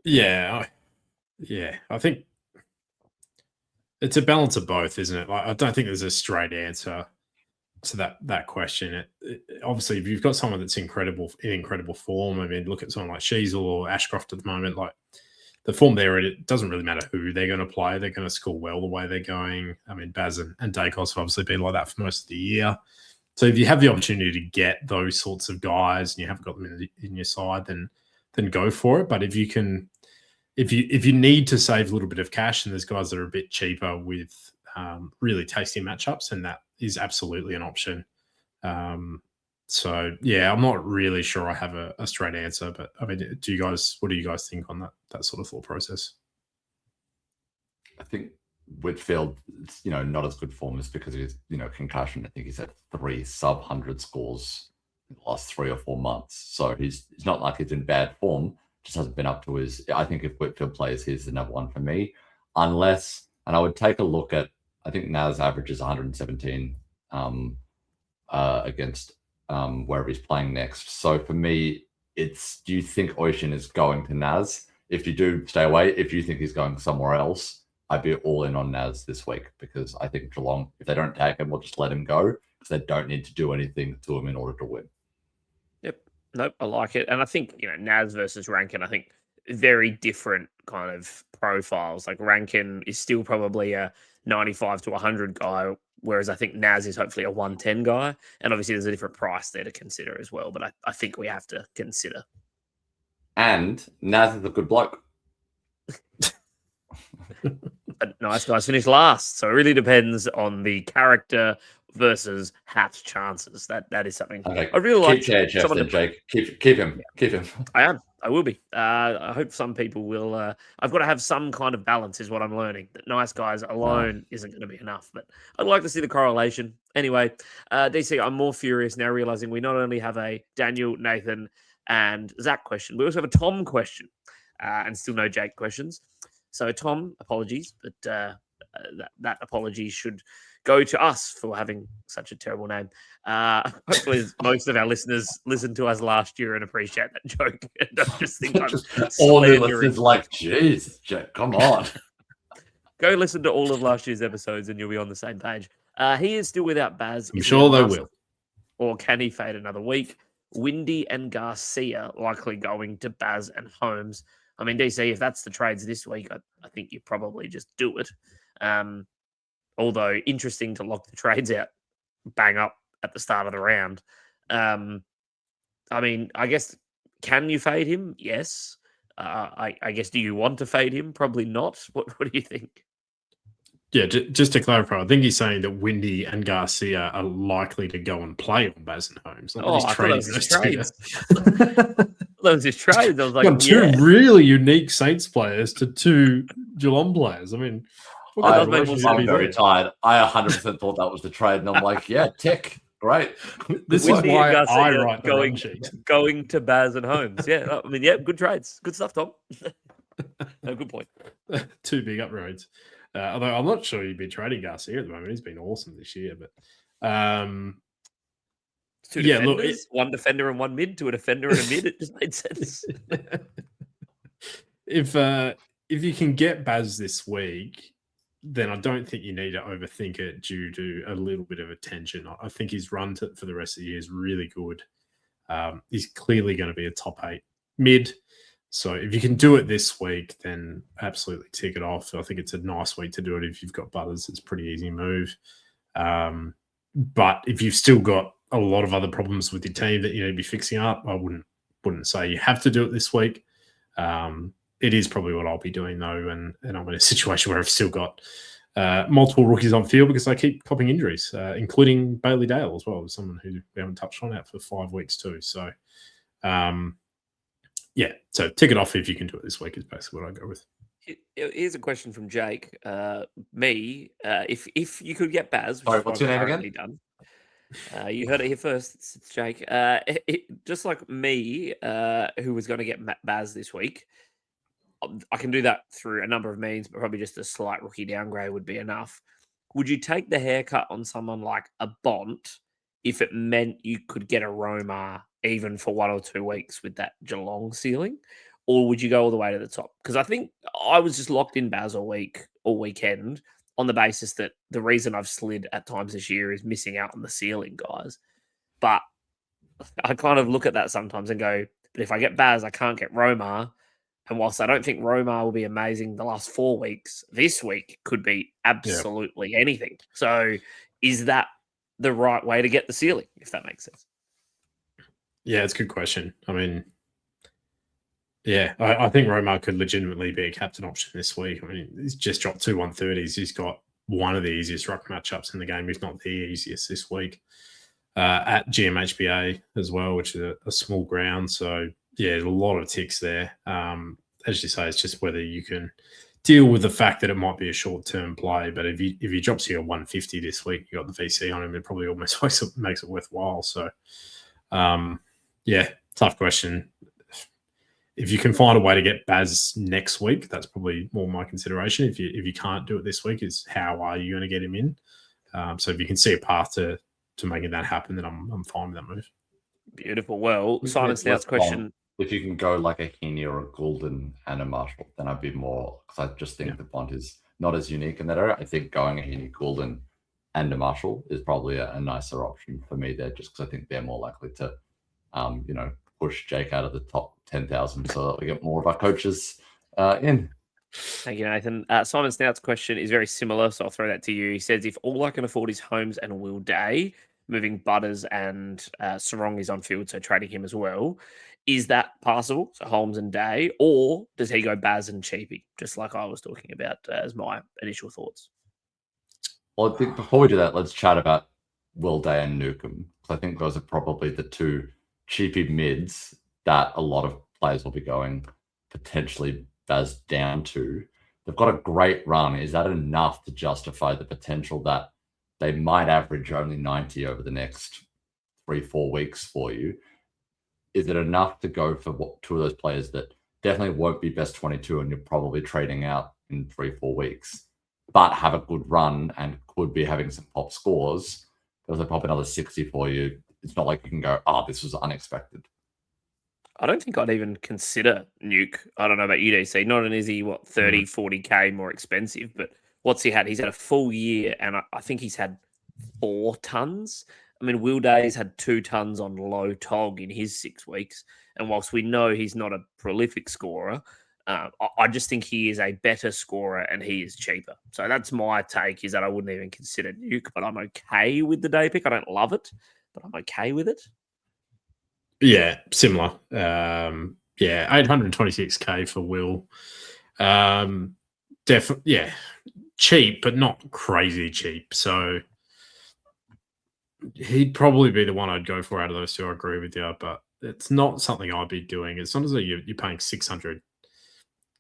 Yeah. I think it's a balance of both, isn't it? Like, I don't think there's a straight answer to that question. Obviously, if you've got someone that's in incredible form, I mean, look at someone like Sheasel or Ashcroft at the moment, like the form there, it doesn't really matter who they're going to play. They're going to score well the way they're going. I mean, Baz and Dacos have obviously been like that for most of the year. So if you have the opportunity to get those sorts of guys and you haven't got them in your side, then go for it. But if you need to save a little bit of cash and there's guys that are a bit cheaper with really tasty matchups, and that is absolutely an option. So yeah, I'm not really sure I have a straight answer, but I mean, what do you guys think on that sort of thought process? I think Whitfield, not as good form is because of his, concussion. I think he's had 3 sub-100 scores in the last 3 or 4 months. So he's not like he's in bad form, just hasn't been up to his. I think if Whitfield plays, he's the number one for me. Unless, and I would take a look at, I think Naz averages 117 against wherever he's playing next. So for me, it's, do you think Oishin is going to Naz? If you do, stay away. If you think he's going somewhere else, I'd be all in on Naz this week, because I think Geelong, if they don't take him, we'll just let him go, because they don't need to do anything to him in order to win. Yep. Nope. I like it. And I think, Naz versus Rankin, I think very different kind of profiles. Like Rankin is still probably a 95 to 100 guy, whereas I think Naz is hopefully a 110 guy. And obviously there's a different price there to consider as well. But I think we have to consider. And Naz is a good bloke. But nice guys finished last. So it really depends on the character versus Hat's chances. That is something okay. I really like. Keep JHF then, Jake. Keep him. Yeah. Keep him. I am. I will be. I hope some people will. I've got to have some kind of balance, is what I'm learning. That nice guys alone isn't going to be enough. But I'd like to see the correlation. Anyway, DC, I'm more furious now, realizing we not only have a Daniel, Nathan, and Zach question, we also have a Tom question, and still no Jake questions. So, Tom, apologies, but that apology should go to us for having such a terrible name. Hopefully, most of our listeners listened to us last year and appreciate that joke. And don't just think I'm all the listeners like, jeez, Jack, come on. Go listen to all of last year's episodes and you'll be on the same page. He is still without Baz. I'm sure they will. Or can he fade another week? Windy and Garcia likely going to Baz and Holmes. I mean, DC, if that's the trades this week, I think you probably just do it. Although interesting to lock the trades out, bang up at the start of the round. I mean, I guess, can you fade him? Yes. I guess, do you want to fade him? Probably not. What do you think? Yeah, just to clarify, I think he's saying that Windy and Garcia are likely to go and play on Baz and Holmes. I thought that was his trades. That was his trades. I was like, two really unique Saints players to 2 Geelong players. I mean, does make more sense. I'm very tired. I 100% thought that was the trade, and I'm like, yeah, tick, great. This We is see why Garcia I write the run sheet. going to Baz and Holmes. Yeah, I mean, yeah, good trades. Good stuff, Tom. No, good point. 2 big upgrades. Although I'm not sure you'd be trading Garcia at the moment. He's been awesome this year. But Two yeah, defenders, one defender and one mid to a defender and a mid. It just made sense. If you can get Baz this week, then I don't think you need to overthink it due to a little bit of attention. I think his run for the rest of the year is really good. He's clearly going to be a top 8 mid. So if you can do it this week, then absolutely tick it off. I think it's a nice week to do it. If you've got Butters, it's a pretty easy move. But if you've still got a lot of other problems with your team that you need to be fixing up, I wouldn't say you have to do it this week. It is probably what I'll be doing though, and I'm in a situation where I've still got multiple rookies on field because I keep copping injuries, including Bailey Dale as well, someone who we haven't touched on, out for 5 weeks too. So, yeah, so tick it off if you can do it this week is basically what I go with. Here's a question from Jake. If you could get Baz, Sorry, what's your name again? Done. You heard it here first. It's Jake. Just like me, who was going to get Baz this week, I can do that through a number of means, but probably just a slight rookie downgrade would be enough. Would you take the haircut on someone like a Bont if it meant you could get a Roma even for 1 or 2 weeks with that Geelong ceiling? Or would you go all the way to the top? Because I think I was just locked in Baz all weekend on the basis that the reason I've slid at times this year is missing out on the ceiling, guys. But I kind of look at that sometimes and go, but if I get Baz, I can't get Roma. And whilst I don't think Roma will be amazing the last 4 weeks, this week could be absolutely anything. So is that the right way to get the ceiling, if that makes sense? Yeah, it's a good question. I mean, yeah, I think Roma could legitimately be a captain option this week. I mean, he's just dropped 2 130s. He's got one of the easiest ruck matchups in the game, if not the easiest this week, at GMHBA as well, which is a small ground. So, yeah, there's a lot of ticks there. As you say, it's just whether you can deal with the fact that it might be a short-term play. But if he drops you a 150 this week, you got the VC on him, it probably almost makes it worthwhile. So, yeah, tough question. If you can find a way to get Baz next week, that's probably more my consideration. If you can't do it this week, is how are you going to get him in? So if you can see a path to making that happen, then I'm fine with that move. Beautiful. Well, Simon Snout's question. If you can go like a Heaney or a Goulden and a Marshall, then I'd be more, because I just think the Bont is not as unique in that area. I think going a Heaney, Goulden, and a Marshall is probably a nicer option for me there, just because I think they're more likely to, push Jake out of the top 10,000 so that we get more of our coaches in. Thank you, Nathan. Simon Snout's question is very similar, so I'll throw that to you. He says, if all I can afford is Holmes and Will Day, moving Butters and Sarong is on field, so trading him as well, is that passable? So Holmes and Day, or does he go Baz and Cheapy, just like I was talking about as my initial thoughts? Well, I think before we do that, let's chat about Will Day and Newcomb, because I think those are probably the two cheapy mids that a lot of players will be going potentially Baz down to. They've got a great run. Is that enough to justify the potential that they might average only 90 over the next 3-4 weeks for you? Is it enough to go for two of those players that definitely won't be best 22 and you're probably trading out in 3-4 weeks, but have a good run and could be having some pop scores? Because they pop another 60 for you. It's not like you can go, this was unexpected. I don't think I'd even consider Nuke. I don't know about UDC. Not only is he, 30, 40K more expensive, but what's he had? He's had a full year, and I think he's had 4 tons. I mean, Will Day's had 2 tons on low tog in his 6 weeks. And whilst we know he's not a prolific scorer, I just think he is a better scorer and he is cheaper. So that's my take, is that I wouldn't even consider Nuke, but I'm okay with the day pick. I don't love it, but I'm okay with it. Yeah, similar. 826K for Will. Definitely, yeah, cheap, but not crazy cheap. So he'd probably be the one I'd go for out of those two. I agree with you, but it's not something I'd be doing. It's not as though you're paying 600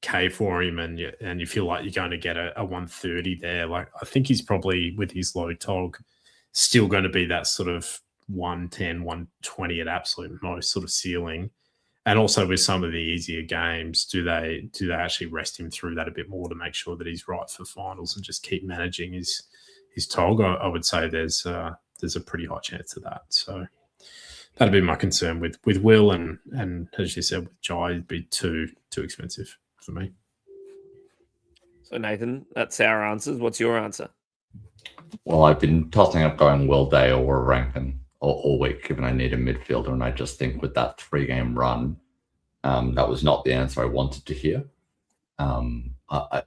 K for him, and you feel like you're going to get a 130 there. Like I think he's probably with his low tog still going to be that sort of 110, 120 at absolute most sort of ceiling. And also with some of the easier games, do they actually rest him through that a bit more to make sure that he's right for finals and just keep managing his tog? I would say there's a pretty high chance of that. So that'd be my concern with Will, and as you said with Jai, it'd be too expensive for me. So Nathan, that's our answers. What's your answer? Well, I've been tossing up going Will Day or Rankin all week, given I need a midfielder, and I just think with that 3-game run, that was not the answer I wanted to hear. I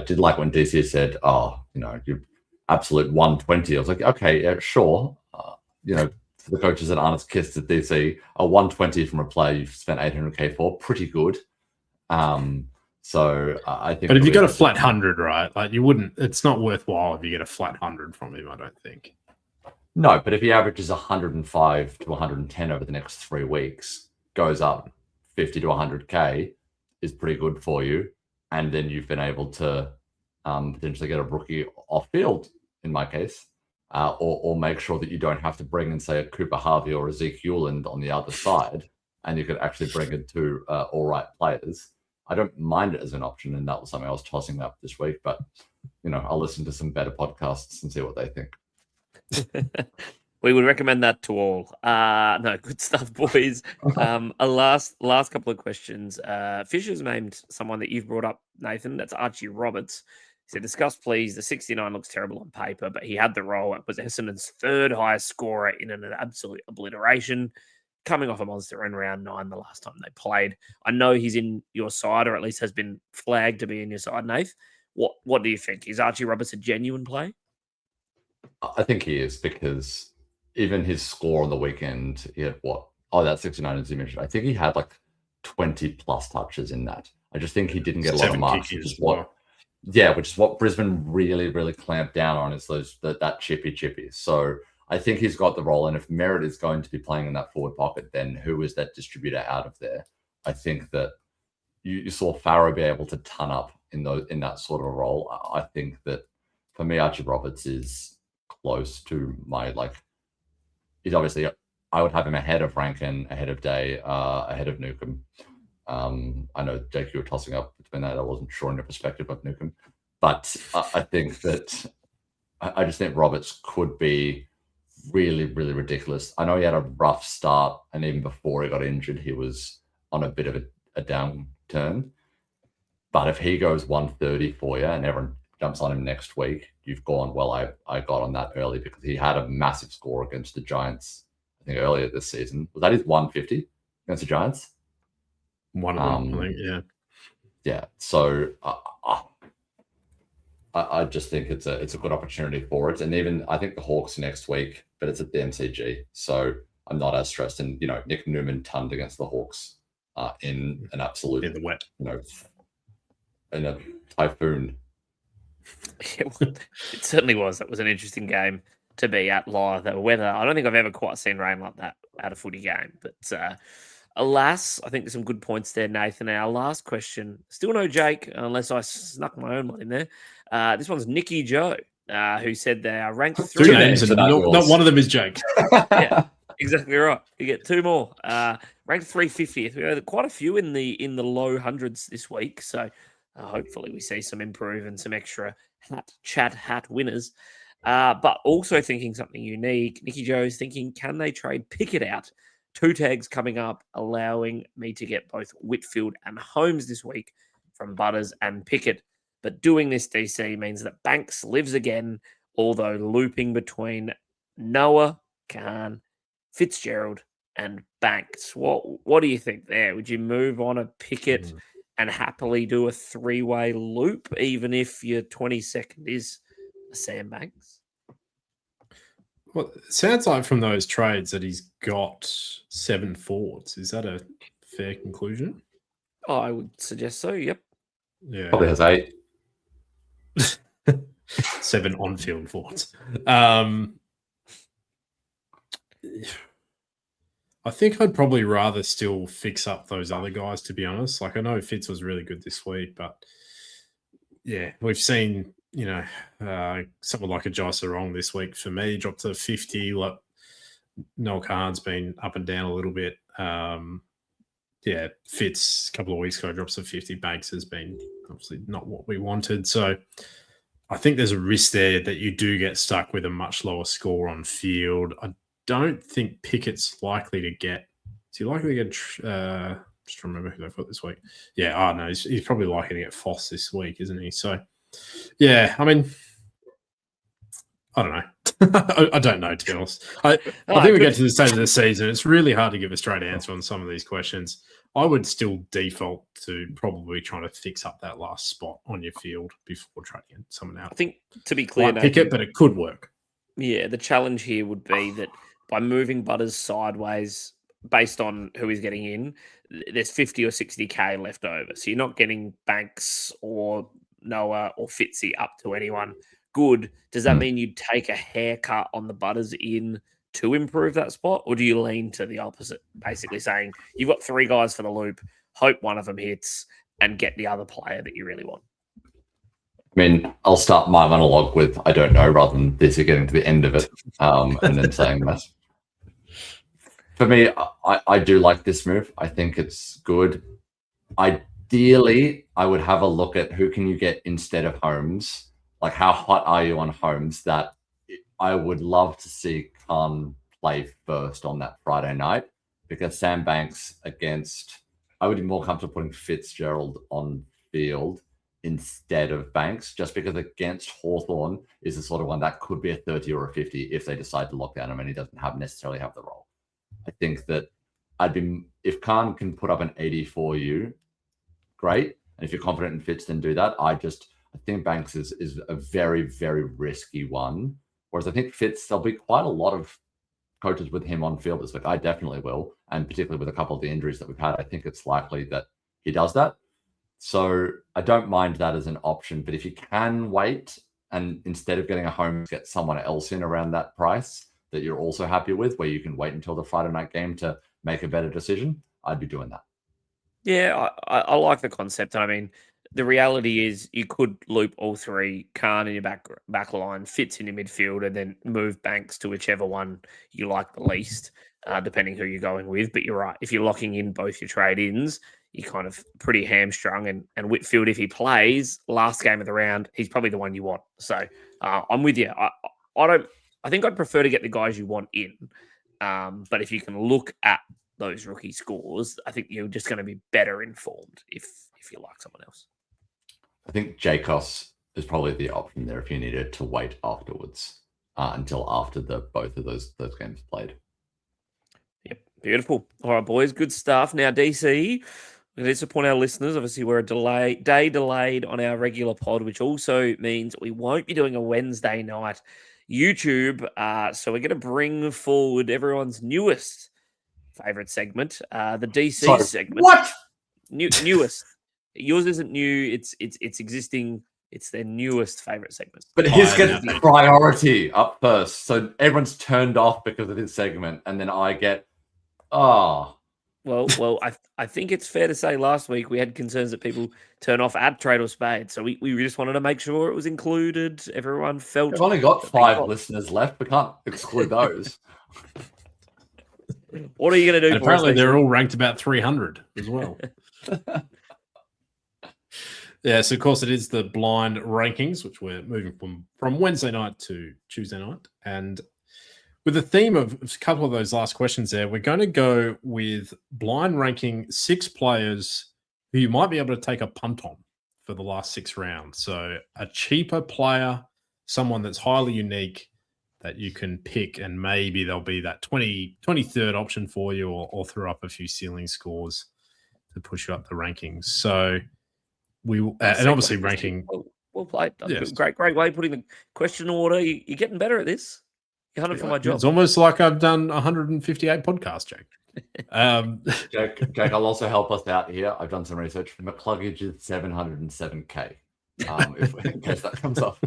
did like when DC said, "Oh, you're absolute 120." I was like, "Okay, yeah, sure." For the coaches that aren't as kissed at DC, a 120 from a player you've spent 800k for, pretty good. So I think. But if you got a flat 100, right? Like you wouldn't. It's not worthwhile if you get a flat 100 from him. I don't think. No, but if he averages 105 to 110 over the next 3 weeks, goes up 50 to 100k, is pretty good for you. And then you've been able to potentially get a rookie off field, in my case, or make sure that you don't have to bring in, say, a Cooper Harvey or a Zeke Hewland on the other side, and you could actually bring in 2 all right players. I don't mind it as an option, and that was something I was tossing up this week. But I'll listen to some better podcasts and see what they think. We would recommend that to all. No, good stuff, boys. A last couple of questions. Fisher's named someone that you've brought up, Nathan. That's Archie Roberts. He said, "Discuss, please. The 69 looks terrible on paper, but he had the role. It was Essendon's 3rd highest scorer in an absolute obliteration, coming off a monster in round 9 the last time they played. I know he's in your side, or at least has been flagged to be in your side, Nath. What do you think? Is Archie Roberts a genuine play?" I think he is, because even his score on the weekend, he had what? Oh, that 69, as you mentioned. I think he had like 20 plus touches in that. I just think he didn't get a lot of marks, which is what Brisbane really, really clamped down on, is that chippy. So I think he's got the role, and if Merritt is going to be playing in that forward pocket, then who is that distributor out of there? I think that you saw Farrow be able to ton up in that sort of role. I think that for me, Archie Roberts is close to my he's obviously, I would have him ahead of Rankin, ahead of Day, ahead of Newcomb. I know, Jake, you were tossing up between that. I wasn't sure in your perspective of Newcomb, but I think that I just think Roberts could be really, really ridiculous. I know he had a rough start, and even before he got injured, he was on a bit of a downturn. But if he goes 130 for you and everyone jumps on him next week, you've gone, well, I got on that early, because he had a massive score against the Giants, I think, earlier this season. Was that his 150 against the Giants? One of them, I think, yeah. Yeah, so I just think it's a good opportunity for it. And even I think the Hawks next week, but it's at the MCG, so I'm not as stressed. And Nick Newman tonned against the Hawks in an absolute, in the wet, in a typhoon. It certainly was. That was an interesting game to be at live. The weather, I don't think I've ever quite seen rain like that at a footy game. But alas, I think there's some good points there, Nathan. Our last question, still no Jake, unless I snuck my own one in there. This one's Nicky Joe, who said they are ranked 3. 2 names, and not one of them is Jake. Yeah, exactly right. You get 2 more. Ranked 350th. We had quite a few in the low hundreds this week, so hopefully we see some improve and some extra hat winners. But also thinking something unique. Nicky Joe's thinking, can they trade Pickett out? 2 tags coming up, allowing me to get both Whitfield and Holmes this week from Butters and Pickett. But doing this, DC, means that Banks lives again, although looping between Noah, Khan, Fitzgerald, and Banks. What do you think there? Would you move on a Pickett and happily do a 3-way loop, even if your 22nd is a Sam Banks? Well, it sounds like from those trades that he's got 7 forwards. Is that a fair conclusion? I would suggest so, yep. Yeah. Probably has 8. 7 on-field forwards. I think I'd probably rather still fix up those other guys, to be honest. Like, I know Fitz was really good this week, but yeah, we've seen, someone like a Jai Sarong this week for me dropped to 50. Like, Noel Khan's been up and down a little bit. Fitz a couple of weeks ago drops to 50. Banks has been obviously not what we wanted. So I think there's a risk there that you do get stuck with a much lower score on field. I don't think Pickett's likely to get. Is he likely to get? Just trying to remember who they've got this week. Yeah, no, he's probably likely to get Foss this week, isn't he? So, yeah, I mean, I don't know. I don't know, to be honest. I think we get to the stage of the season. It's really hard to give a straight answer on some of these questions. I would still default to probably trying to fix up that last spot on your field before trading someone out. I think, to be clear, Might pick it, but it could work. Yeah, the challenge here would be that by moving Butters sideways based on who he's getting in, there's 50 or 60K left over. So you're not getting Banks or Noah or Fitzy up to anyone good. Does that mean you'd take a haircut on the Butters in to improve that spot? Or do you lean to the opposite, basically saying you've got 3 guys for the loop, hope one of them hits, and get the other player that you really want? I mean, I'll start my monologue with I don't know rather than this getting to the end of it and then saying that. For me, I do like this move. I think it's good. Ideally, I would have a look at who can you get instead of Holmes. Like, how hot are you on Holmes? That I would love to see Khan play first on that Friday night, because Sam Banks against, I would be more comfortable putting Fitzgerald on field instead of Banks, just because against Hawthorn is the sort of one that could be a 30 or a 50 if they decide to lock down him and he doesn't necessarily have the role. I think that if Khan can put up an 80 for you, great. And if you're confident in Fitz, then do that. I think Banks is a very, very risky one. Whereas I think Fitz, there'll be quite a lot of coaches with him on field this week. I definitely will. And particularly with a couple of the injuries that we've had, I think it's likely that he does that. So I don't mind that as an option. But if you can wait and instead of getting a home, get someone else in around that price that you're also happy with, where you can wait until the Friday night game to make a better decision, I'd be doing that. Yeah, I like the concept. And I mean, the reality is you could loop all 3, Khan in your back line, Fitz in your midfield, and then move Banks to whichever one you like the least, depending who you're going with. But you're right. If you're locking in both your trade-ins, you're kind of pretty hamstrung. And Whitfield, if he plays last game of the round, he's probably the one you want. So I'm with you. I think I'd prefer to get the guys you want in. But if you can look at those rookie scores, I think you're just going to be better informed if you like someone else. I think Jacos is probably the option there if you needed to wait afterwards until after both of those games played. Yep, beautiful. All right, boys, good stuff. Now, DC, I'm going to disappoint our listeners. Obviously, we're a day delayed on our regular pod, which also means we won't be doing a Wednesday night YouTube. So we're going to bring forward everyone's newest favorite segment, the DC segment. What? Newest. Yours isn't new. It's existing. It's their newest favorite segment. But his gets priority up first. So everyone's turned off because of his segment. And then I get, Well, I think it's fair to say last week we had concerns that people turn off ad trade or spade. So we just wanted to make sure it was included. Everyone felt. We've only got 5 listeners left. We can't exclude those. What are you going to do? And apparently, they're all ranked about 300 as well. Yeah, so of course it is the blind rankings, which we're moving from Wednesday night to Tuesday night. And with the theme of a couple of those last questions there, we're going to go with blind ranking 6 players who you might be able to take a punt on for the last 6 rounds. So a cheaper player, someone that's highly unique that you can pick, and maybe there'll be that 23rd option for you or throw up a few ceiling scores to push you up the rankings. So we and obviously ranking. Well played. Yes. Great way putting the question order. You're getting better at this. You're hunting for my job. It's almost like I've done 158 podcasts, Jake. Jake, I'll also help us out here. I've done some research. McCluggage is 707K. In case that comes up.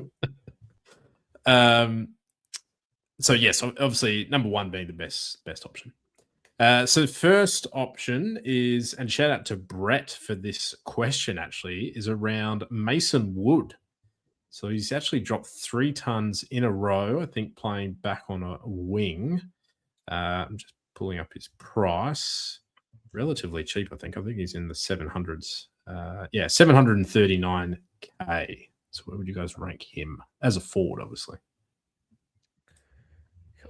So yes, obviously number 1 being the best option. So first option is, and shout out to Brett for this question actually, is around Mason Wood. So he's actually dropped 3 tons in a row, I think, playing back on a wing. I'm just pulling up his price. Relatively cheap, I think. I think he's in the 700s. 739k. So where would you guys rank him? As a forward, obviously.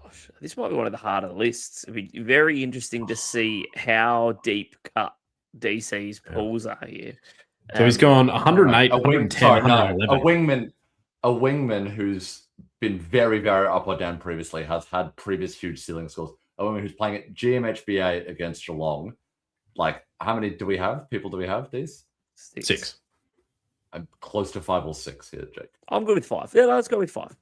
Gosh, this might be one of the harder lists. It'd be very interesting to see how deep cut DC's pools are here. So he's gone 108, a wing, 110, sorry, no, 111. a wingman who's been very, very up or down previously, has had previous huge ceiling scores. A wingman who's playing at GMHBA against Geelong. Like, how many do we have? People do we have, these? 6. I'm close to 5 or 6 here, Jake. I'm good with 5. Yeah, let's go with 5.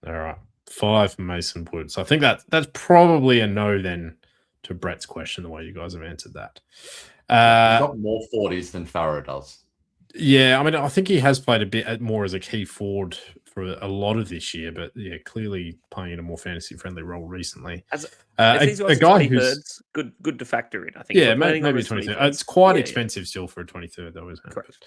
All right. 5 for Mason Wood. So I think that's probably a no then to Brett's question, the way you guys have answered that. He's got more 40s than Farrow does. Yeah, I mean, I think he has played a bit more as a key forward for a lot of this year, but yeah, clearly playing in a more fantasy-friendly role recently. A guy who's good to factor in, I think. Yeah, maybe 23rd. It's quite expensive still for a 23rd, though, isn't it? Correct.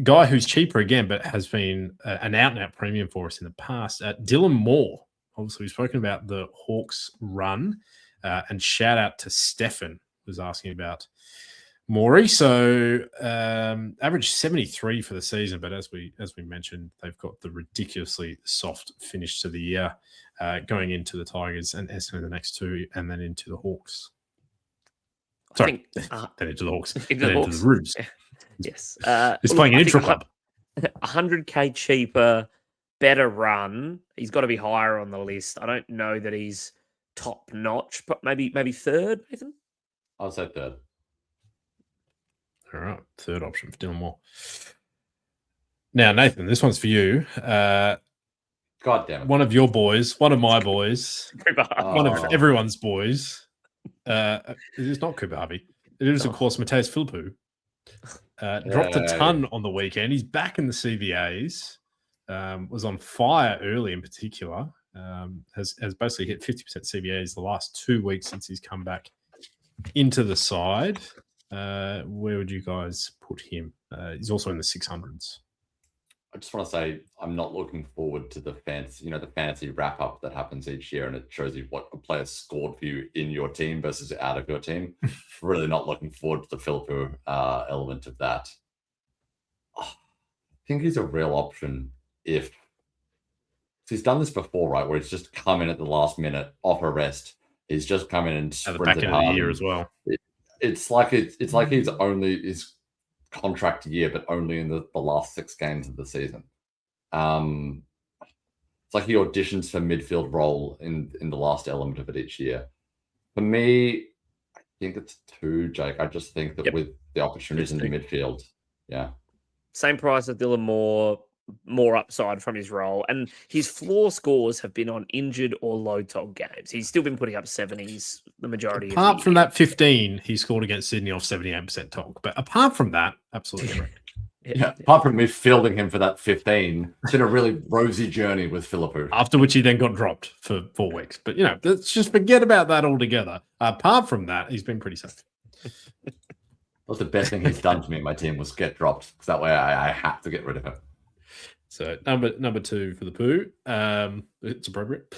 Guy who's cheaper again, but has been an out-and-out premium for us in the past. Dylan Moore. Obviously, we've spoken about the Hawks run, and shout out to Stefan, who's asking about Morey. So average 73 for the season, but as we mentioned, they've got the ridiculously soft finish to the year, going into the Tigers and Essendon the next 2, and then into the Hawks. Sorry, then into the Hawks, into the Roos. Yes, he's playing an intra club. 100k cheaper, better run. He's got to be higher on the list. I don't know that he's top notch, but maybe third, Nathan. I'll say third. All right, third option for Dylan Moore. Now, Nathan, this one's for you. God damn it. One of your boys, one of my boys, one of everyone's boys. It is not Cooper Harvey. It is, of course, Mateus Philippou. Dropped a ton on the weekend. He's back in the CBAs. Was on fire early in particular. Has basically hit 50% CBAs the last 2 weeks since he's come back into the side. Where would you guys put him? He's also in the 600s. I just want to say I'm not looking forward to the fancy wrap up that happens each year, and it shows you what a player scored for you in your team versus out of your team. Really not looking forward to the Philippou element of that. I think he's a real option if he's done this before, right? Where he's just come in at the last minute off a rest. He's just come in and sprinted at the back end of the year as well. It's like he's only his contract year, but only in the last 6 games of the season. It's like he auditions for midfield role in the last element of it each year. For me, I think it's 2, Jake. I just think that with the opportunities in the midfield, same price as Dylan Moore, more upside from his role, and his floor scores have been on injured or low tog games. He's still been putting up 70s the majority apart from that 15 he scored against Sydney off 78% tog, but apart from that, absolutely correct. Apart from me fielding him for that 15, it's been a really rosy journey with Philippou. After which he then got dropped for 4 weeks, but let's just forget about that altogether. Apart from that, he's been pretty safe. That's the best thing he's done to me and my team was get dropped, because that way I had to get rid of him. So number 2 for the poo. It's appropriate.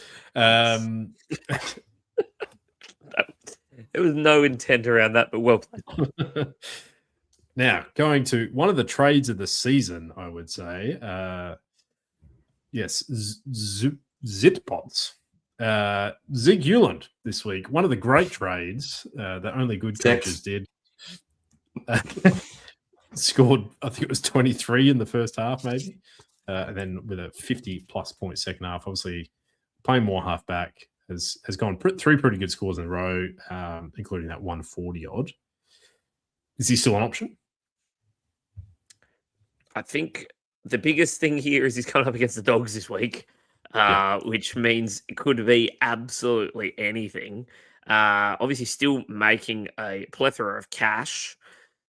There was no intent around that, but well played. Now, going to one of the trades of the season, I would say. Yes, Zitpots. Zig Hewland this week. One of the great trades that only good coaches did. Scored, I think it was 23 in the first half, maybe. And then with a 50-plus point second half, obviously playing more halfback, has gone 3 pretty good scores in a row, including that 140-odd. Is he still an option? I think the biggest thing here is he's coming up against the Dogs this week, which means it could be absolutely anything. Obviously still making a plethora of cash.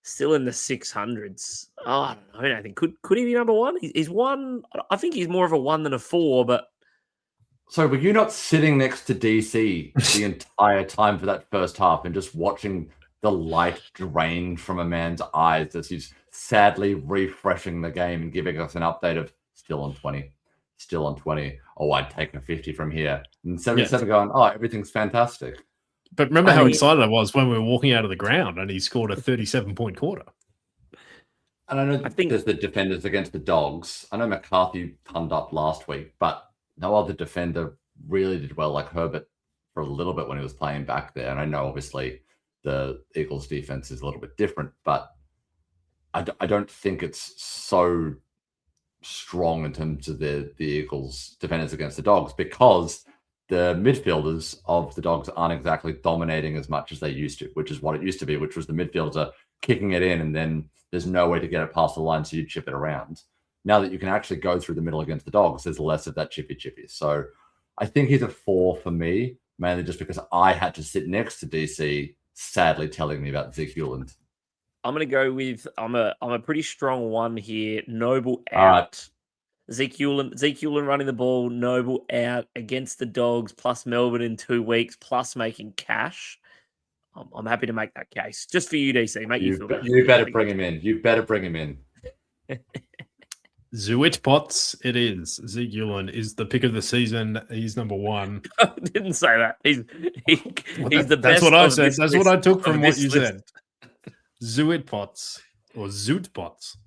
Still in the 600s. Oh, I don't know. I think could he be number 1? He's 1. I think he's more of a 1 than a 4, but So were you not sitting next to DC the entire time for that first half and just watching the light drain from a man's eyes as he's sadly refreshing the game and giving us an update of still on 20, still on 20. Oh, I'd take a 50 from here. And 77 going, oh, everything's fantastic. But remember how excited I was when we were walking out of the ground and he scored a 37-point quarter. And I think there's the defenders against the Dogs. I know McCarthy punned up last week, but no other defender really did well, like Herbert for a little bit when he was playing back there. And I know obviously the Eagles defense is a little bit different, but I don't think it's so strong in terms of the Eagles defenders against the Dogs, because the midfielders of the Dogs aren't exactly dominating as much as they used to, which is what it used to be, which was the midfielders are kicking it in and then there's no way to get it past the line, so you chip it around. Now that you can actually go through the middle against the Dogs, there's less of that chippy. So I think he's a 4 for me, mainly just because I had to sit next to DC, sadly telling me about Zeke Hewland. I'm going to go with, I'm a pretty strong 1 here. Noble out. Zeke Hewland running the ball, Noble out against the Dogs, plus Melbourne in 2 weeks, plus making cash. I'm happy to make that case. Just for you, DC. Make you feel better. You better bring him in. You better bring him in. Zuit Potts, it is. Zeke Hewland is the pick of the season. He's number 1. I didn't say that. He's the best. That's what I said. That's what I took from what you said. Zuit Potts or Zoot Potts.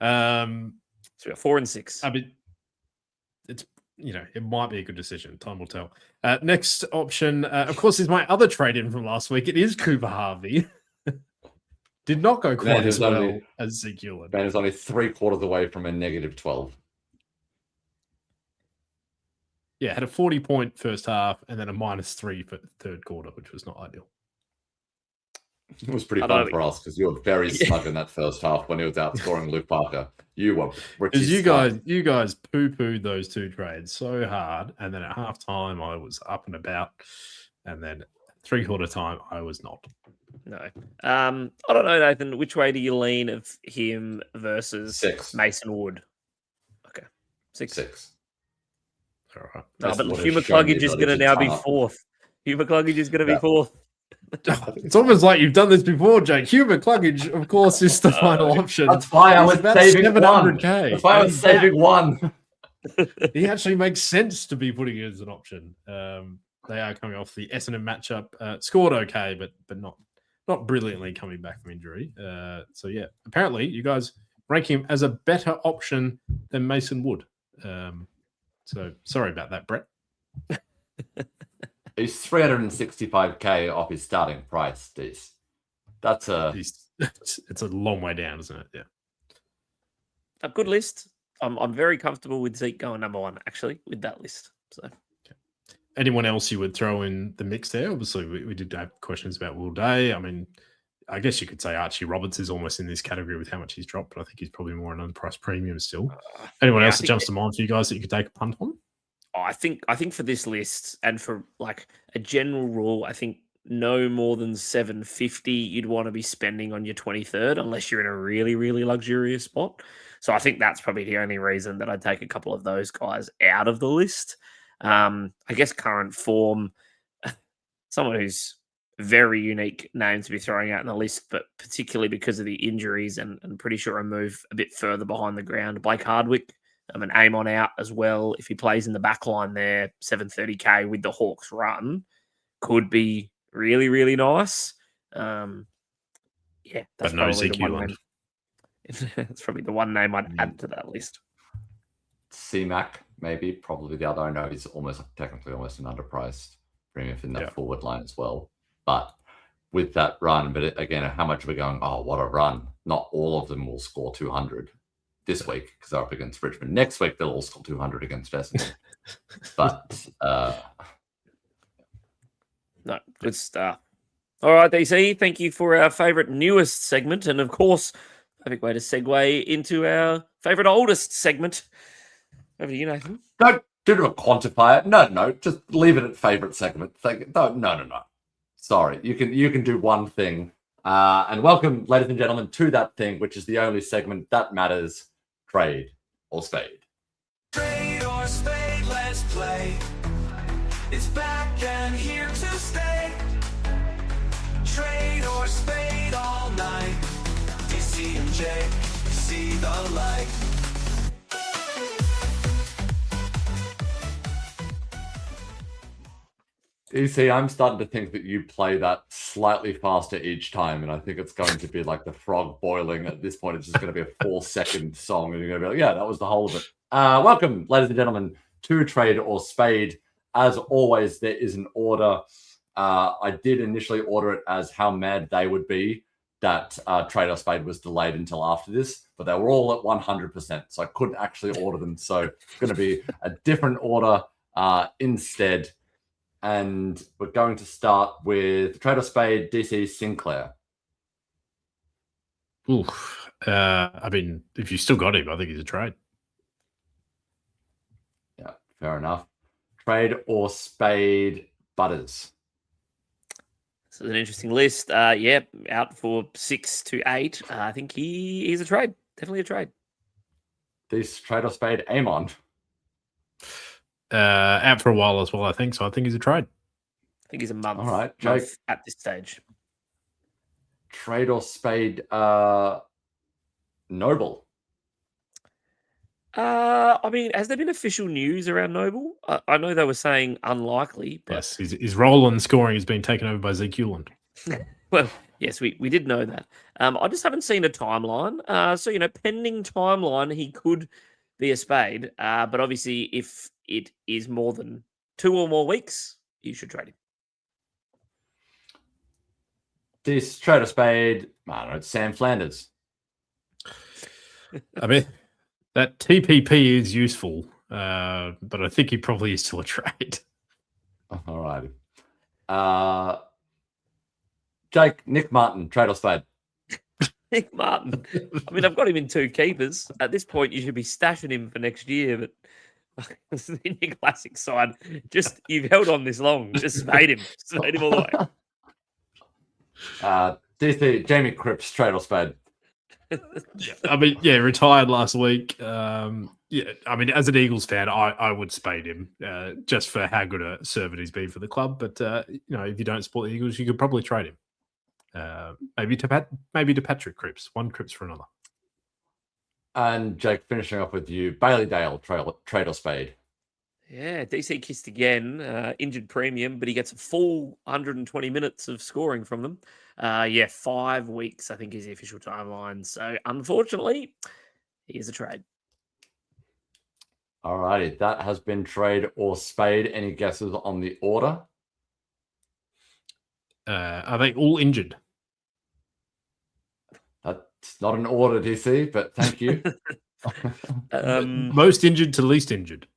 So 4 and 6. I mean, it's, it might be a good decision. Time will tell. Next option, of course, is my other trade-in from last week. It is Cooper Harvey. Did not go quite as well as Zeke Hewland. Man is only 3/4 away from a -12. Yeah, had a 40-point first half and then a -3 for the third quarter, which was not ideal. It was pretty fun for us because you were very smug in that first half when he was outscoring Luke Parker. You were because you guys poo-pooed those 2 trades so hard, and then at halftime I was up and about, and then 3/4 time I was not. No. I don't know, Nathan. Which way do you lean of him versus 6. Mason Wood? Okay. 6. All right. No, but Hugh McCluggage is going to now be 4th. Hugh McCluggage is going to be 4th. It's almost like you've done this before, Jake. Hugh McCluggage, of course, is the final option. That's why I was saving 1. That's why I was saving 1. He actually makes sense to be putting it as an option. They are coming off the Essendon matchup. Scored okay, but not brilliantly coming back from injury. So yeah, apparently you guys rank him as a better option than Mason Wood. So sorry about that, Brett. He's 365k off his starting price, Dees. It's a long way down, isn't it? Yeah. A good list. I'm very comfortable with Zeke going number 1, actually, with that list. So, okay. Anyone else you would throw in the mix there? Obviously, we did have questions about Will Day. I mean, I guess you could say Archie Roberts is almost in this category with how much he's dropped, but I think he's probably more an underpriced premium still. Anyone else that jumps to mind for you guys that you could take a punt on? I think for this list and for like a general rule, I think no more than $750 you'd want to be spending on your 23rd unless you're in a really, really luxurious spot. So I think that's probably the only reason that I'd take a couple of those guys out of the list. I guess current form, someone who's very unique name to be throwing out in the list, but particularly because of the injuries and pretty sure I move a bit further behind the ground. Blake Hardwick. An aim on out as well. If he plays in the back line there, 730k with the Hawks run could be really, really nice. Yeah, that's probably the one name. That's probably the one name I'd add to that list. C-Mac, maybe, probably the other. I know he's technically almost an underpriced premium in that forward line as well. But with that run, but again, how much are we going, oh, what a run. Not all of them will score 200. This week, because they're up against Richmond. Next week, they'll all score 200 against Essendon. But, no, good stuff. All right, DC, thank you for our favourite newest segment. And, of course, perfect way to segue into our favourite oldest segment. Over to you, Nathan. Don't do a quantifier. No, just leave it at favourite segment. No. Sorry, you can do one thing. And welcome, ladies and gentlemen, to that thing, which is the only segment that matters. Trade or spade. Trade or spade, let's play. It's back and here to stay. Trade or spade all night. DC and J, see the light. DC, I'm starting to think that you play that slightly faster each time, and I think it's going to be like the frog boiling. At this point, it's just going to be a 4-second song, and you're going to be like, yeah, that was the whole of it. Welcome, ladies and gentlemen, to Trade or Spade. As always, there is an order. I did initially order it as how mad they would be that Trade or Spade was delayed until after this, but they were all at 100%, so I couldn't actually order them. So it's going to be a different order instead. And we're going to start with Trade or Spade, DC Sinclair. Oof. I mean, if you still got him, I think he's a trade. Yeah, fair enough. Trade or Spade, Butters. This is an interesting list. Yeah, out for 6 to 8. I think he's a trade. Definitely a trade. This Trade or Spade, Amon. Out for a while as well, I think. So I think he's a trade. I think he's a month. All right, month Jake. at this stage. Trade or Spade, Noble. I mean, has there been official news around Noble? I know they were saying unlikely, but Yes, his role in scoring has been taken over by Zak Butters. well, yes, we did know that. I just haven't seen a timeline. So, pending timeline, he could be a spade. But obviously, if it is more than 2 or more weeks, you should trade him. This Trade or Spade, I don't know, it's Sam Flanders. I mean, that TPP is useful, but I think he probably is still a trade. All right. Jake, Nick Martin, Trade or Spade. Nick Martin. I mean, I've got him in 2 keepers. At this point, you should be stashing him for next year, but in your classic side, you've held on this long. Just spade him. Spade him all the way. DC, Jamie Cripps, Trade or Spade. I mean, yeah, retired last week. Yeah, I mean, as an Eagles fan, I would spade him just for how good a servant he's been for the club. But if you don't support the Eagles, you could probably trade him. Maybe to Patrick Cripps, one Cripps for another. And Jake, finishing off with you, Bailey Dale, Trade or Spade. Yeah, DC kissed again, injured premium, but he gets a full 120 minutes of scoring from them. 5 weeks, I think, is the official timeline. So, unfortunately, he is a trade. All righty, that has been Trade or Spade. Any guesses on the order? Are they all injured? That's not an order, DC, but thank you. Most injured to least injured.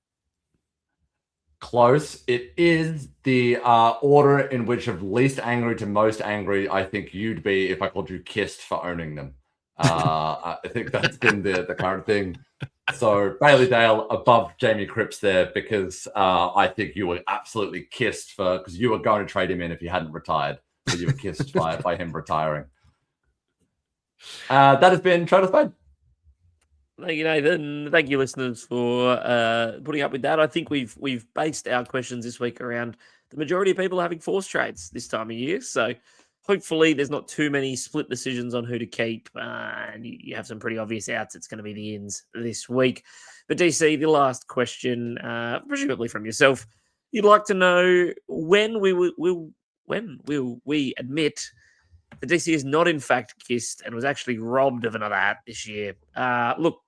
Close. It is the order in which of least angry to most angry I think you'd be if I called you kissed for owning them. I think that's been the current thing. So Bailey Dale above Jamie Cripps there because I think you were absolutely kissed because you were going to trade him in if he hadn't retired. So you were kissed by him retiring. That has been Trade or Spade. Thank you, Nathan. Thank you, listeners, for putting up with that. I think we've based our questions this week around the majority of people having forced trades this time of year. So hopefully there's not too many split decisions on who to keep, and you have some pretty obvious outs. It's going to be the ins this week. But DC, the last question, presumably from yourself, you'd like to know when will we admit the DC is not in fact kissed and was actually robbed of another hat this year? Look,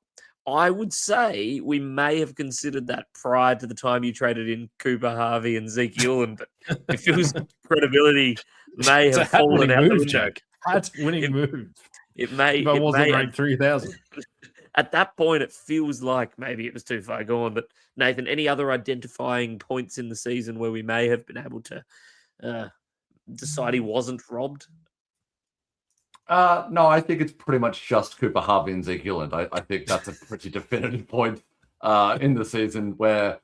I would say we may have considered that prior to the time you traded in Cooper Harvey and Zak Butters, but it feels credibility may have fallen out. Move, Jack. Hat winning move. It may. If I wasn't ranked 3,000. At that point, it feels like maybe it was too far gone. But Nathan, any other identifying points in the season where we may have been able to decide he wasn't robbed? No, I think it's pretty much just Cooper Harvey and Zak Butters. I think that's a pretty definitive point in the season where,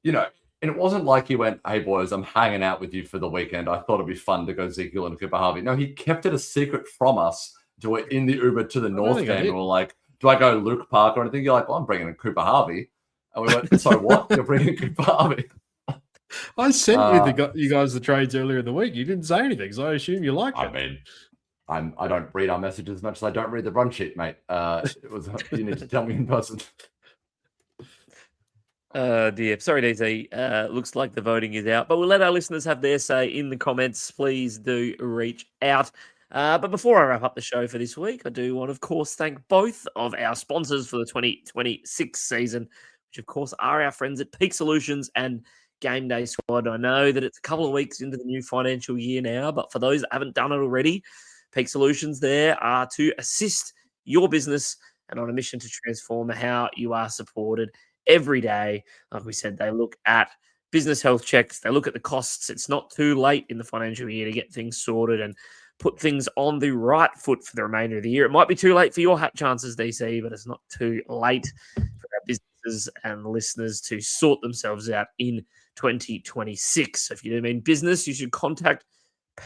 and it wasn't like he went, hey, boys, I'm hanging out with you for the weekend. I thought it'd be fun to go Zak Butters and Cooper Harvey. No, he kept it a secret from us to we're in the Uber to the North game. And we're like, do I go Luke Park or anything? You're like, well, I'm bringing in Cooper Harvey. And we went, so what? You're bringing Cooper Harvey? I sent you guys the trades earlier in the week. You didn't say anything, so I assume you liked it. I mean, I don't read our messages as much as I don't read the run sheet, mate. It was you need to tell me in person. Dear. Sorry, DZ. Looks like the voting is out, but we'll let our listeners have their say in the comments. Please do reach out. But before I wrap up the show for this week, I do want, of course, thank both of our sponsors for the 2026 season, which, of course, are our friends at Peak Solutions and Game Day Squad. I know that it's a couple of weeks into the new financial year now, but for those that haven't done it already, Peak Solutions there are to assist your business and on a mission to transform how you are supported every day. Like we said, they look at business health checks, they look at the costs. It's not too late in the financial year to get things sorted and put things on the right foot for the remainder of the year. It might be too late for your hat chances, DC, but it's not too late for our businesses and listeners to sort themselves out in 2026. So if you do mean business, you should contact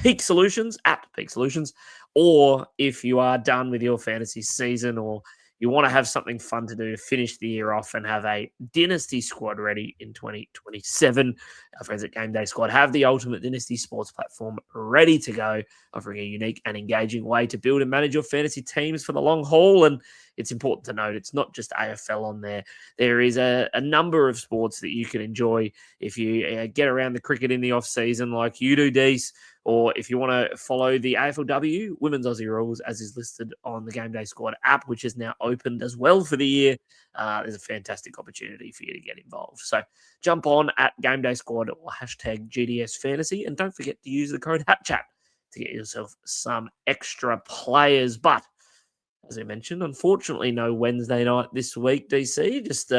Peak Solutions at Peak Solutions, or if you are done with your fantasy season or you want to have something fun to do to finish the year off and have a dynasty squad ready in 2027, our friends at Game Day Squad have the ultimate dynasty sports platform ready to go, offering a unique and engaging way to build and manage your fantasy teams for the long haul. And it's important to note, it's not just AFL on there. There is a number of sports that you can enjoy if you get around the cricket in the off season like you do, Dees, or if you want to follow the AFLW Women's Aussie Rules as is listed on the Game Day Squad app, which is now opened as well for the year. There's a fantastic opportunity for you to get involved. So jump on at Game Day Squad or hashtag GDS Fantasy, and don't forget to use the code HATCHAT to get yourself some extra players. But as I mentioned, unfortunately, no Wednesday night this week, DC. Just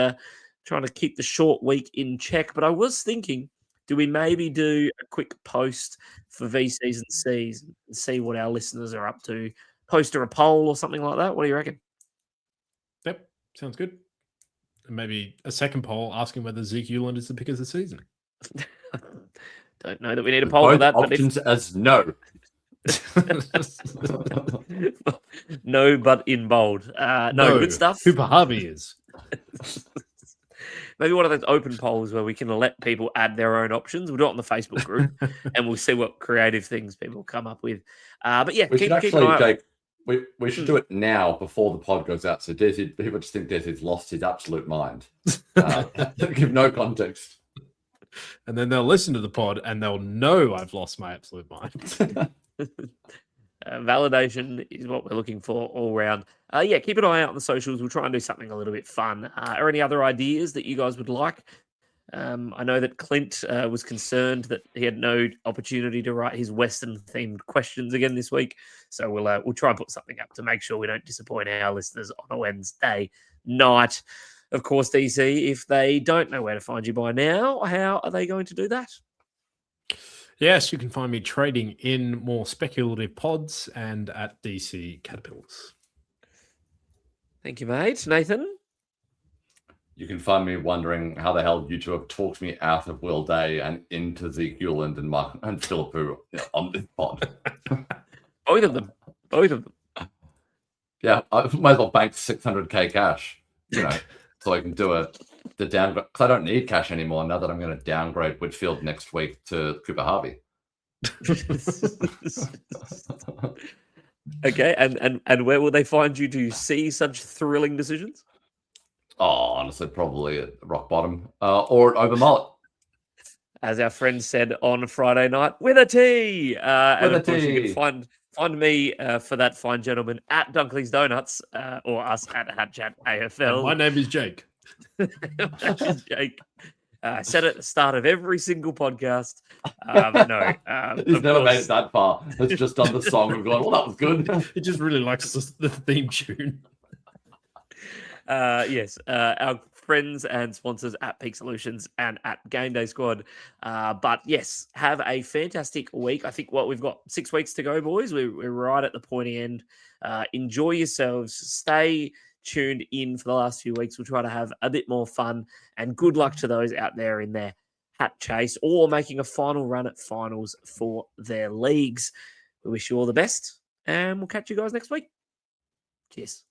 trying to keep the short week in check. But I was thinking, do we maybe do a quick post for VCs and Cs and see what our listeners are up to? Post a poll or something like that? What do you reckon? Yep, sounds good. And maybe a second poll asking whether Zeke Euland is the pick of the season. Don't know that we need a poll for that. Options as no. No, but in bold. No, good stuff. Cooper Harvey is. Maybe one of those open polls where we can let people add their own options. We'll do it on the Facebook group and we'll see what creative things people come up with. But yeah, we should actually, an eye Jake, we should do it now before the pod goes out. So Desi, people just think Desi's lost his absolute mind. Give no context. And then they'll listen to the pod and they'll know I've lost my absolute mind. Validation is what we're looking for all round. Yeah, keep an eye out on the socials. We'll try and do something a little bit fun. Are any other ideas that you guys would like? I know that Clint was concerned that he had no opportunity to write his Western-themed questions again this week. So we'll try and put something up to make sure we don't disappoint our listeners on a Wednesday night. Of course, DC, if they don't know where to find you by now, how are they going to do that? Yes, you can find me trading in more speculative pods and at DC Caterpillars. Thank you, mate. Nathan? You can find me wondering how the hell you two have talked me out of Will Day and into Zeke Euland and Mark and Philippou on this pod. Both of them. Yeah, I might as well bank 600k cash, so I can do the downgrade. Because I don't need cash anymore now that I'm going to downgrade Whitfield next week to Cooper Harvey. Okay, and where will they find you to see such thrilling decisions? Oh, honestly, probably at rock bottom or over mullet. As our friend said on Friday night, with a T. And of course, you can find me for that fine gentleman at Dunkley's Donuts or us at Hatchat AFL. And my name is Jake. Jake. Said at the start of every single podcast. No. He's never made it that far. It's just done the song and gone, well, that was good. He just really likes the theme tune. Yes, our friends and sponsors at Peak Solutions and at Game Day Squad. But yes, have a fantastic week. I think we've got 6 weeks to go, boys. We're right at the pointy end. Enjoy yourselves. Stay tuned in for the last few weeks. We'll try to have a bit more fun, and good luck to those out there in their hat chase or making a final run at finals for their leagues. We wish you all the best, and we'll catch you guys next week. Cheers.